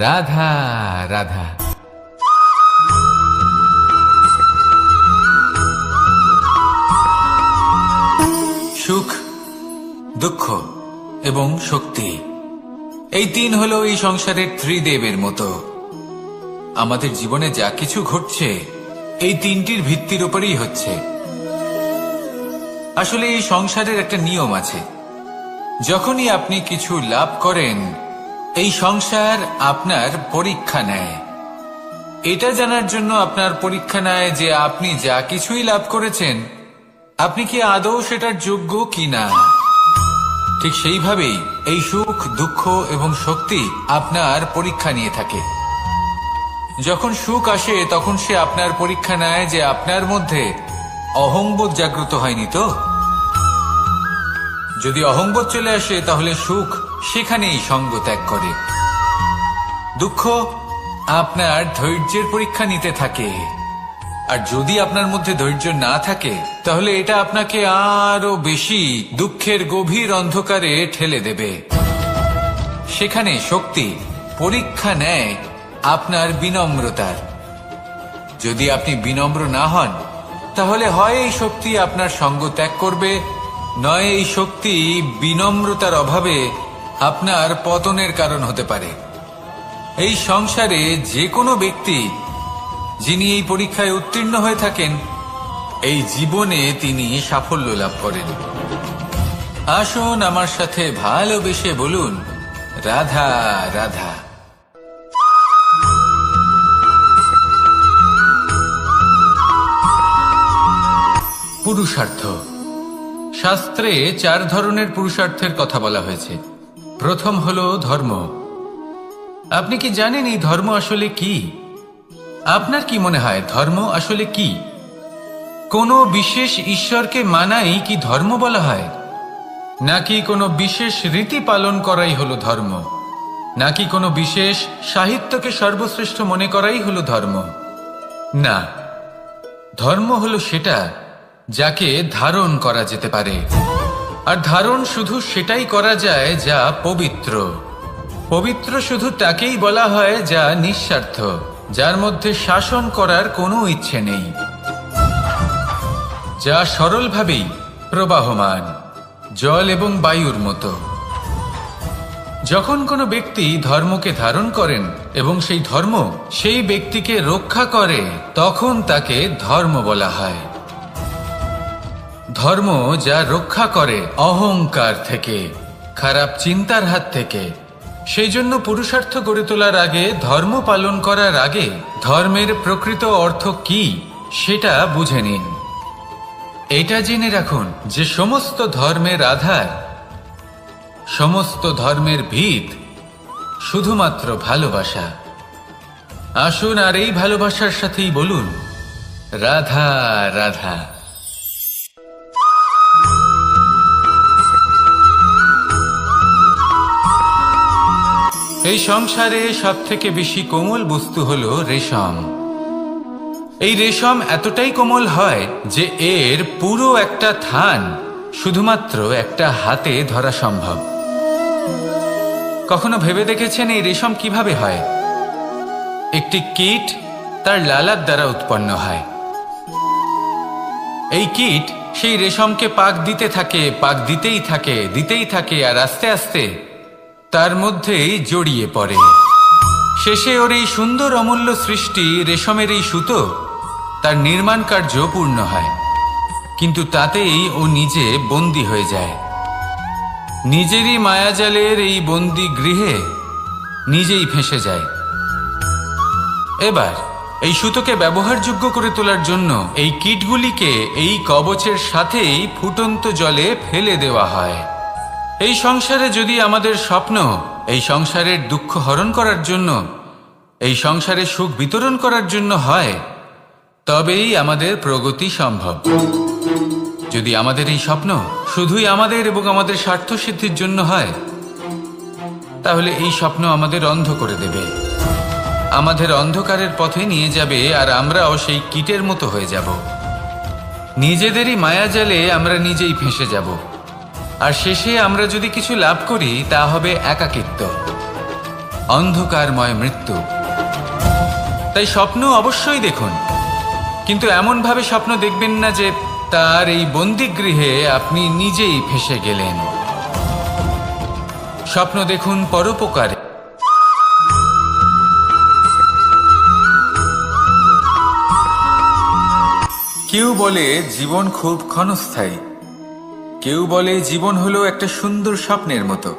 রাধা রাধা। সুখ, দুঃখ এবং শক্তি, এই তিন হলো এই সংসারের ত্রিদেবের মতো। আমাদের জীবনে যা কিছু ঘটছে এই তিনটির ভিত্তির উপরেই হচ্ছে। আসলে এই সংসারের একটা নিয়ম আছে, যখনই আপনি কিছু লাভ করেন এই সংসার আপনার পরীক্ষা নেয়। এটা জানার জন্য আপনার পরীক্ষা নেয় যে আপনি যা কিছুই লাভ করেছেন আপনি কি আদৌ সেটার যোগ্য কিনা। ঠিক সেইভাবেই এই সুখ, দুঃখ এবং শক্তি আপনার পরীক্ষা নিয়ে থাকে। যখন সুখ আসে তখন সে আপনার পরীক্ষা নেয় যে আপনার মধ্যে অহংবোধ জাগ্রত হয়নি তো। যদি অহংবোধ চলে আসে তাহলে সুখ সেখানেই সঙ্গ ত্যাগ করে। দুঃখ আপনার ধৈর্যের পরীক্ষা নিতে থাকে, আর যদি আপনার মধ্যে ধৈর্য না থাকে তাহলে এটা আপনাকে আরো বেশি দুঃখের গভীর অন্ধকারে ঠেলে দেবে। সেখানে শক্তি পরীক্ষা নেয় আপনার বিনম্রতার। যদি আপনি বিনম্র না হন তাহলে হয় এই শক্তি আপনার সঙ্গ ত্যাগ করবে, নয় এই শক্তি বিনম্রতার অভাবে আপনার পতনের কারণ হতে পারে। এই সংসারে যে কোনো ব্যক্তি যিনি এই পরীক্ষায় উত্তীর্ণ হয়ে থাকেন এই জীবনে তিনি সাফল্য লাভ করেন। আসুন আমার সাথে ভালোবেসে বলুন, রাধা রাধা। পুরুষার্থ। শাস্ত্রে 4 ধরনের পুরুষার্থের কথা বলা হয়েছে। প্রথম হলো ধর্ম। আপনি কি জানেন এই ধর্ম আসলে কি? আপনার কি মনে হয় ধর্ম আসলে কি? কোনো বিশেষ ঈশ্বরকে মানাই কি ধর্ম বলা হয়? নাকি কোনো বিশেষ রীতি পালন করাই হলো ধর্ম? নাকি কোনো বিশেষ সাহিত্যকে সর্বশ্রেষ্ঠ মনে করাই হলো ধর্ম? না, ধর্ম হলো সেটা যাকে ধারণ করা যেতে পারে। আর ধারণ শুধু সেটাই করা যায় যা পবিত্র। পবিত্র শুধু তাকেই বলা হয় যা নিঃস্বার্থ, যার মধ্যে শাসন করার কোনো ইচ্ছে নেই, যা সরলভাবেই প্রবাহমান, জল এবং বায়ুর মতো। যখন কোনো ব্যক্তি ধর্মকে ধারণ করেন এবং সেই ধর্ম সেই ব্যক্তিকে রক্ষা করে তখন তাকে ধর্ম বলা হয়। ধর্ম যা রক্ষা করে অহংকার থেকে, খারাপ চিন্তার হাত থেকে। সেই জন্য পুরুষার্থ গড়ে তোলার আগে, ধর্ম পালন করার আগে ধর্মের প্রকৃত অর্থ কি সেটা বুঝে নিন। এটা জেনে রাখুন যে সমস্ত ধর্মের আধার, সমস্ত ধর্মের ভিত শুধুমাত্র ভালোবাসা। আসুন আর এই ভালোবাসার সাথেই বলুন, রাধা রাধা। এই সংসারে সবথেকে বেশি কোমল বস্তু হলো রেশম। এই রেশম এতটাই কোমল হয় যে এর পুরো একটা থান শুধুমাত্র একটা হাতে ধরা সম্ভব। কখনো ভেবে দেখেছেন এই রেশম কিভাবে হয়? একটি কীট তার লালার দ্বারা উৎপন্ন হয়। এই কীট সেই রেশমকে পাক দিতে থাকে, পাক দিতেই থাকে, দিতেই থাকে, আর আস্তে আস্তে তার মধ্যেই জড়িয়ে পড়ে। শেষে ওর এই সুন্দর অমূল্য সৃষ্টি রেশমের এই সুতো তার নির্মাণ কার্য পূর্ণ হয়, কিন্তু তাতেই ও নিজে বন্দী হয়ে যায়। নিজেরই মায়াজালের এই বন্দী গৃহে নিজেই ফেঁসে যায়। এবার এই সুতোকে ব্যবহারযোগ্য করে তোলার জন্য এই কীটগুলিকে এই কবচের সাথেই ফুটন্ত জলে ফেলে দেওয়া হয়। এই সংসারে যদি আমাদের স্বপ্ন এই সংসারের দুঃখ হরণ করার জন্য, এই সংসারে সুখ বিতরণ করার জন্য হয়, তবেই আমাদের প্রগতি সম্ভব। যদি আমাদের এই স্বপ্ন শুধুই আমাদের এবং আমাদের স্বার্থ সিদ্ধির জন্য হয়, তাহলে এই স্বপ্ন আমাদের অন্ধ করে দেবে। আমাদের অন্ধকারের পথে নিয়ে যাবে, আর আমরাও সেই কীটের মতো হয়ে যাব। নিজেদেরই মায়াজালে আমরা নিজেই ফেঁসে যাব, আর শেষে আমরা যদি কিছু লাভ করি তা হবে একাকিত্ব, অন্ধকারময় মৃত্যু। তাই স্বপ্ন অবশ্যই দেখুন, কিন্তু এমনভাবে স্বপ্ন দেখবেন না যে তার এই বন্দিগৃহে আপনি নিজেই ফেঁসে গেলেন। স্বপ্ন দেখুন পরোপকারে। কেউ বলে জীবন খুব ক্ষণস্থায়ী, কেউ বলে জীবন হলো একটা সুন্দর স্বপ্নের মতো,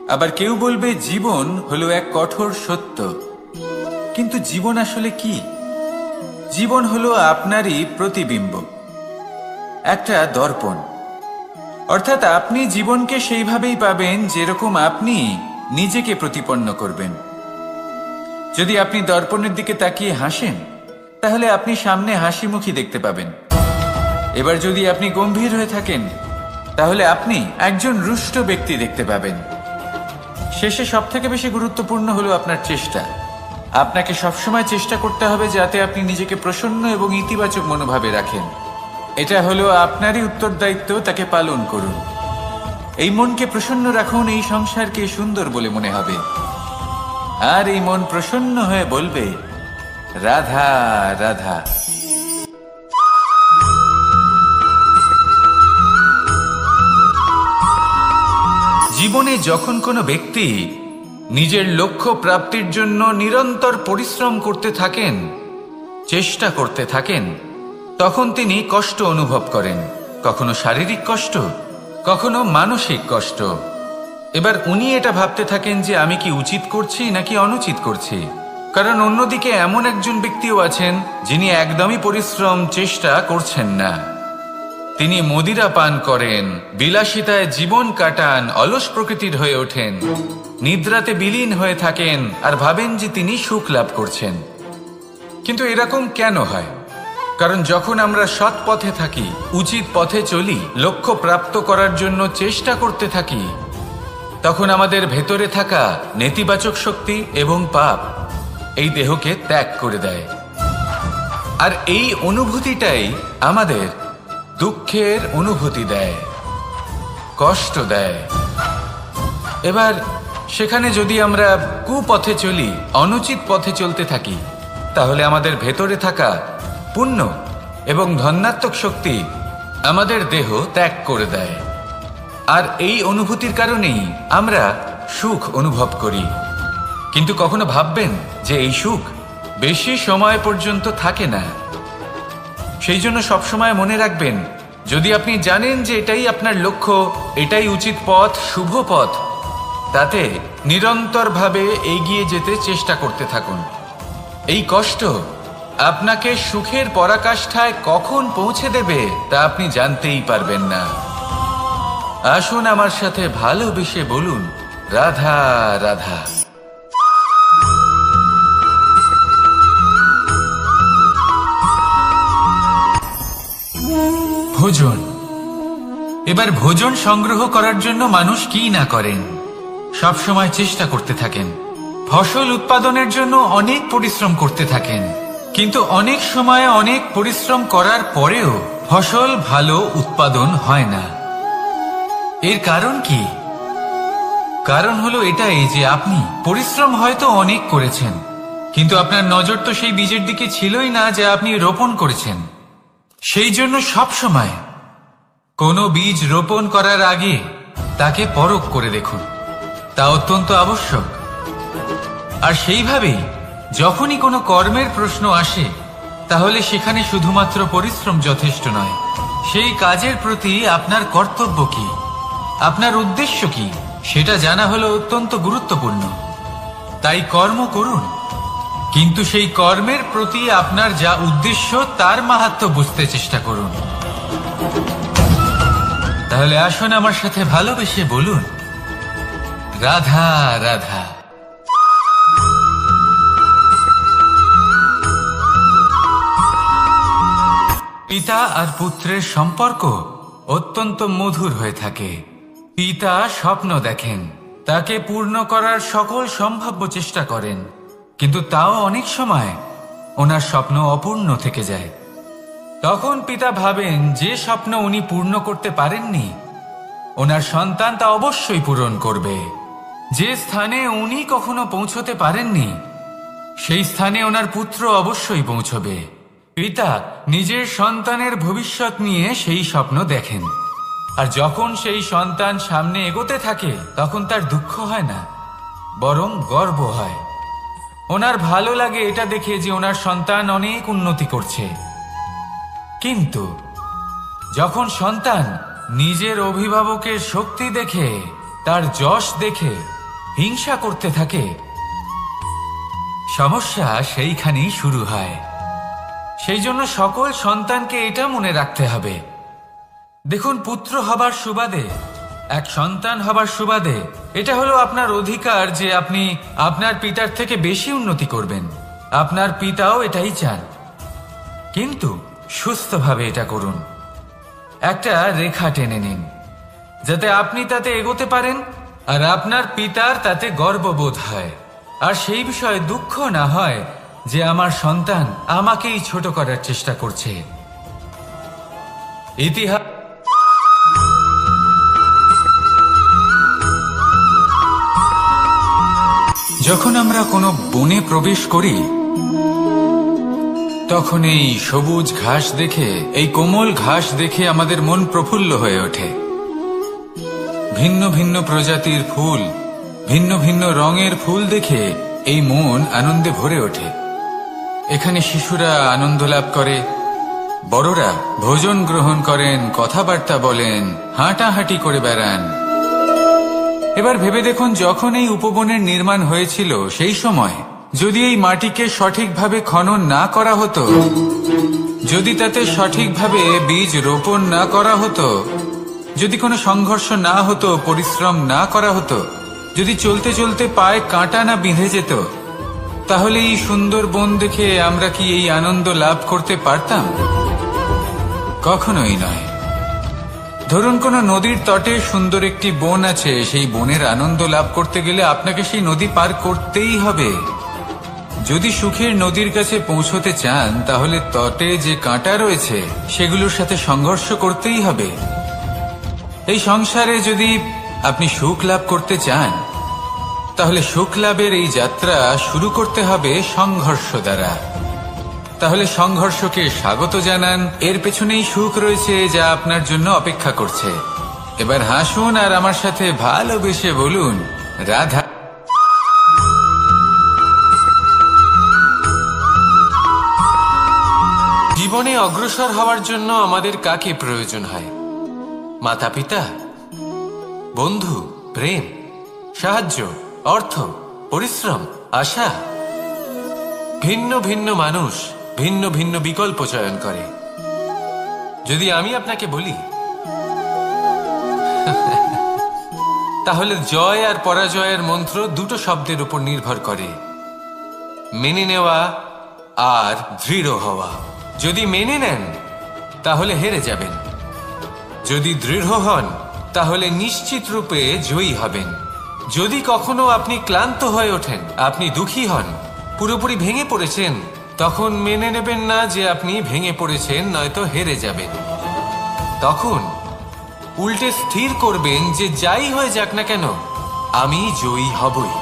আবার কেউ বলবে জীবন হলো এক কঠোর সত্য। কিন্তু জীবন আসলে কি? জীবন হলো আপনারই প্রতিবিম্ব, একটা দর্পণ। অর্থাৎ আপনি জীবনকে সেইভাবেই পাবেন যেরকম আপনি নিজেকে প্রতিপন্ন করবেন। যদি আপনি দর্পণের দিকে তাকিয়ে হাসেন, তাহলে আপনি সামনে হাসি মুখী দেখতে পাবেন। এবার যদি আপনি গম্ভীর হয়ে থাকেন, তাহলে আপনি একজন রুষ্ট ব্যক্তি দেখতে পাবেন। শেষে সবথেকে বেশি গুরুত্বপূর্ণ হলো আপনার চেষ্টা। আপনাকে সবসময় চেষ্টা করতে হবে যাতে আপনি নিজেকে প্রসন্ন এবং ইতিবাচক মনোভাবে রাখেন। এটা হলো আপনারই উত্তরদায়িত্ব, তাকে পালন করুন। এই মনকে প্রসন্ন রাখুন, এই সংসারকে সুন্দর বলে মনে হবে। আর এই মন প্রসন্ন হয়ে বলবে, রাধা রাধা। জীবনে যখন কোনো ব্যক্তি নিজের লক্ষ্য প্রাপ্তির জন্য নিরন্তর পরিশ্রম করতে থাকেন, চেষ্টা করতে থাকেন, তখন তিনি কষ্ট অনুভব করেন। কখনো শারীরিক কষ্ট, কখনো মানসিক কষ্ট। এবার উনি এটা ভাবতে থাকেন যে আমি কি উচিত করছি নাকি অনুচিত করছি। কারণ অন্যদিকে এমন একজন ব্যক্তিও আছেন যিনি একদমই পরিশ্রম চেষ্টা করছেন না। তিনি মদিরা পান করেন, বিলাসিতায় জীবন কাটান, অলস প্রকৃতির হয়ে ওঠেন, নিদ্রাতে বিলীন হয়ে থাকেন আর ভাবেন যে তিনি সুখ লাভ করছেন। কিন্তু এরকম কেন হয়? কারণ যখন আমরা সৎ পথে থাকি, উচিত পথে চলি, লক্ষ্য প্রাপ্ত করার জন্য চেষ্টা করতে থাকি, তখন আমাদের ভেতরে থাকা নেতিবাচক শক্তি এবং পাপ এই দেহকে ত্যাগ করে দেয়। আর এই অনুভূতিটাই আমাদের দুঃখের অনুভূতি দেয়, কষ্ট দেয়। এবার সেখানে যদি আমরা কুপথে চলি, অনুচিত পথে চলতে থাকি, তাহলে আমাদের ভেতরে থাকা পুণ্য এবং ধনাত্মক শক্তি আমাদের দেহ ত্যাগ করে দেয়। আর এই অনুভূতির কারণেই আমরা সুখ অনুভব করি। কিন্তু কখনো ভাববেন যে এই সুখ বেশি সময় পর্যন্ত থাকে না। সেই জন্য সবসময় মনে রাখবেন, যদি আপনি জানেন যে এটাই আপনার লক্ষ্য, এটাই উচিত পথ, শুভ পথ, তাতে নিরন্তরভাবে এগিয়ে যেতে চেষ্টা করতে থাকুন। এই কষ্ট আপনাকে সুখের পরাকাষ্ঠায় কখন পৌঁছে দেবে তা আপনি জানতেই পারবেন না। আসুন আমার সাথে ভালোবেসে বলুন, রাধা রাধা। ভোজন। এবার ভোজন সংগ্রহ করার জন্য মানুষ কি না করেন, সব সময় চেষ্টা করতে থাকেন। ফসল উৎপাদনের জন্য অনেক পরিশ্রম করতে থাকেন, কিন্তু অনেক সময় অনেক পরিশ্রম করার পরেও ফসল ভালো উৎপাদন হয় না। এর কারণ কি? কারণ হলো এটাই যে আপনি পরিশ্রম হয়তো অনেক করেছেন, কিন্তু আপনার নজর তো সেই বীজের দিকে ছিলই না যা আপনি রোপণ করেছেন। সেই জন্য সব সময় কোনো বীজ রোপণ করার আগে তাকে পরখ করে দেখুন, তা অত্যন্ত আবশ্যক। আর সেইভাবেই যখনই কোনো কর্মের প্রশ্ন আসে, তাহলে সেখানে শুধুমাত্র পরিশ্রম যথেষ্ট নয়। সেই কাজের প্রতি আপনার কর্তব্য কি, আপনার উদ্দেশ্য কি, সেটা জানা হলো অত্যন্ত গুরুত্বপূর্ণ। তাই কর্ম করুন, কিন্তু সেই কর্মের প্রতি আপনার যা উদ্দেশ্য তার মাহাত্ম্য বুঝতে চেষ্টা করুন। তাহলে আসুন আমার সাথে ভালোবেসে বলুন, রাধা রাধা। পিতা আর পুত্রের সম্পর্ক অত্যন্ত মধুর হয়ে থাকে। পিতা স্বপ্ন দেখেন, তাকে পূর্ণ করার সকল সম্ভাব্য চেষ্টা করেন, কিন্তু তাও অনেক সময় ওনার স্বপ্ন অপূর্ণ থেকে যায়। তখন পিতা ভাবেন যে স্বপ্ন উনি পূর্ণ করতে পারেননি, ওনার সন্তান তা অবশ্যই পূরণ করবে। যে স্থানে উনি কখনো পৌঁছতে পারেননি, সেই স্থানে ওনার পুত্র অবশ্যই পৌঁছবে। পিতা নিজের সন্তানের ভবিষ্যৎ নিয়ে সেই স্বপ্ন দেখেন, আর যখন সেই সন্তান সামনে এগোতে থাকে তখন তার দুঃখ হয় না, বরং গর্ব হয়। ওনার ভালো লাগে এটা দেখে যে ওনার সন্তান অনেক উন্নতি করছে। কিন্তু যখন সন্তান নিজের অভিভাবকের শক্তি দেখে, তার যশ দেখে হিংসা করতে থাকে, সমস্যা সেইখানেই শুরু হয়। সেই জন্য সকল সন্তানকে এটা মনে রাখতে হবে, দেখুন, পুত্র হবার সুবাদে, এক সন্তান হবার সুবাদে এটা হলো আপনার অধিকার যে আপনি আপনার পিতার থেকে বেশি উন্নতি করবেন। আপনার পিতাও এটাই চান, কিন্তু সুস্থভাবে এটা করুন। একটা রেখা টেনে নিন যাতে আপনি তাতে এগোতে পারেন আর আপনার পিতার তাতে গর্ববোধ হয়, আর সেই বিষয়ে দুঃখ না হয় যে আমার সন্তান আমাকেই ছোট করার চেষ্টা করছে। ইতিহাস যখন আমরা কোনো বনে প্রবেশ করি, তখন এই সবুজ ঘাস দেখে, এই কোমল ঘাস দেখে আমাদের মন প্রফুল্ল হয়ে ওঠে। ভিন্ন ভিন্ন প্রজাতির ফুল, ভিন্ন ভিন্ন রঙের ফুল দেখে এই মন আনন্দে ভরে ওঠে। এখানে শিশুরা আনন্দ লাভ করে, বড়রা ভোজন গ্রহণ করেন, কথাবার্তা বলেন, হাঁটাহাঁটি করে বেড়ান। এবার ভেবে দেখুন, যখন এই উপবনের নির্মাণ হয়েছিল সেই সময় যদি এই মাটিকে সঠিকভাবে খনন না করা হতো, যদি তাতে সঠিকভাবে বীজ রোপণ না করা হতো, যদি কোনো সংঘর্ষ না হতো, পরিশ্রম না করা হতো, যদি চলতে চলতে পায়ে কাঁটা না বিঁধে যেত, তাহলে এই সুন্দর বন দেখে আমরা কি এই আনন্দ লাভ করতে পারতাম? কখনোই নয়। ধরুন কোনো নদীর তটে সুন্দর একটি বন আছে, সেই বনের আনন্দ লাভ করতে গেলে আপনাকে সেই নদী পার করতেই হবে। যদি সুখের নদীর কাছে পৌঁছতে চান, তাহলে তটে যে কাঁটা রয়েছে সেগুলোর সাথে সংঘর্ষ করতেই হবে। এই সংসারে যদি আপনি সুখ লাভ করতে চান, তাহলে সুখ লাভের এই যাত্রা শুরু করতে হবে সংঘর্ষ দ্বারা। তাহলে সংঘর্ষকে স্বাগত জানান, এর পেছনেই সুখ রয়েছে যা আপনার জন্য অপেক্ষা করছে। এবার হাসুন আর আমার সাথে ভালোবেসে বলুন, রাধা। জীবনে অগ্রসর হওয়ার জন্য আমাদের কাকে প্রয়োজন হয়? মাতা পিতা, বন্ধু, প্রেম, সাহায্য, অর্থ, পরিশ্রম, আশা। ভিন্ন ভিন্ন মানুষ ভিন্ন ভিন্ন বিকল্প চয়ন করে। যদি আমি আপনাকে বলি, তাহলে জয় আর পরাজয়ের মন্ত্র দুটো শব্দের উপর নির্ভর করে, মেনে নেওয়া আর দৃঢ় হওয়া। যদি মেনে নেন তাহলে হেরে যাবেন, যদি দৃঢ় হন তাহলে নিশ্চিত রূপে জয়ী হবেন। যদি কখনো আপনি ক্লান্ত হয়ে ওঠেন, আপনি দুঃখী হন, পুরোপুরি ভেঙে পড়েছেন, তখন মেনে নেবেন না যে আপনি ভেঙে পড়েছেন, নয়তো হেরে যাবেন। তখন উল্টে স্থির করবেন যে যাই হয়ে যাক না কেন, আমি জয়ী হবই।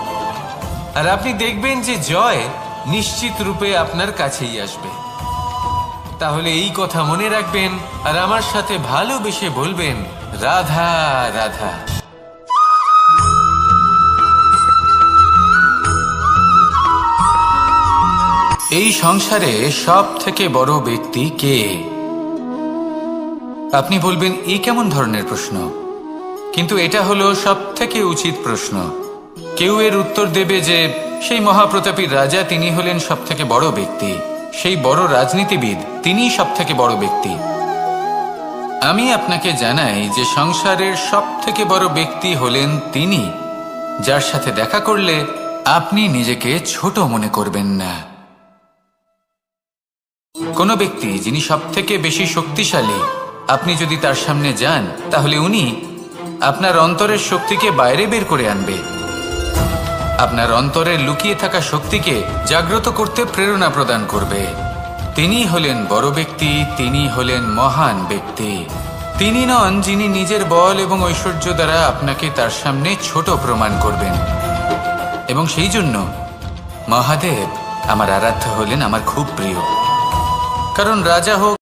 আর আপনি দেখবেন যে জয় নিশ্চিত রূপে আপনার কাছেই আসবে। তাহলে এই কথা মনে রাখবেন আর আমার সাথে ভালোবেসে বলবেন, রাধা রাধা। এই সংসারে সব থেকে বড় ব্যক্তি কে? আপনি বলবেন, এই কেমন ধরনের প্রশ্ন? কিন্তু এটা হলো সব থেকে উচিত প্রশ্ন। কেউ এর উত্তর দেবে যে সেই মহাপ্রতাপী রাজা, তিনি হলেন সব থেকে বড় ব্যক্তি, সেই বড় রাজনীতিবিদ, তিনিই সব থেকে বড় ব্যক্তি। আমি আপনাকে জানাই যে সংসারের সব থেকে বড় ব্যক্তি হলেন তিনি, যার সাথে দেখা করলে আপনি নিজেকে ছোট মনে করবেন না। কোনো ব্যক্তি যিনি সব থেকে বেশি শক্তিশালী, আপনি যদি তার সামনে যান, তাহলে উনি আপনার অন্তরের শক্তিকে বাইরে বের করে আনবে। আপনার অন্তরে লুকিয়ে থাকা শক্তিকে জাগ্রত করতে প্রেরণা প্রদান করবে। তিনি হলেন বড় ব্যক্তি, তিনি হলেন মহান ব্যক্তি। তিনি নন যিনি নিজের বল এবং ঐশ্বর্য দ্বারা আপনাকে তার সামনে ছোট প্রমাণ করবেন। এবং সেই জন্য মহাদেব আমার আরাধ্য হলেন আমার খুব প্রিয়। কারণ রাজা হোক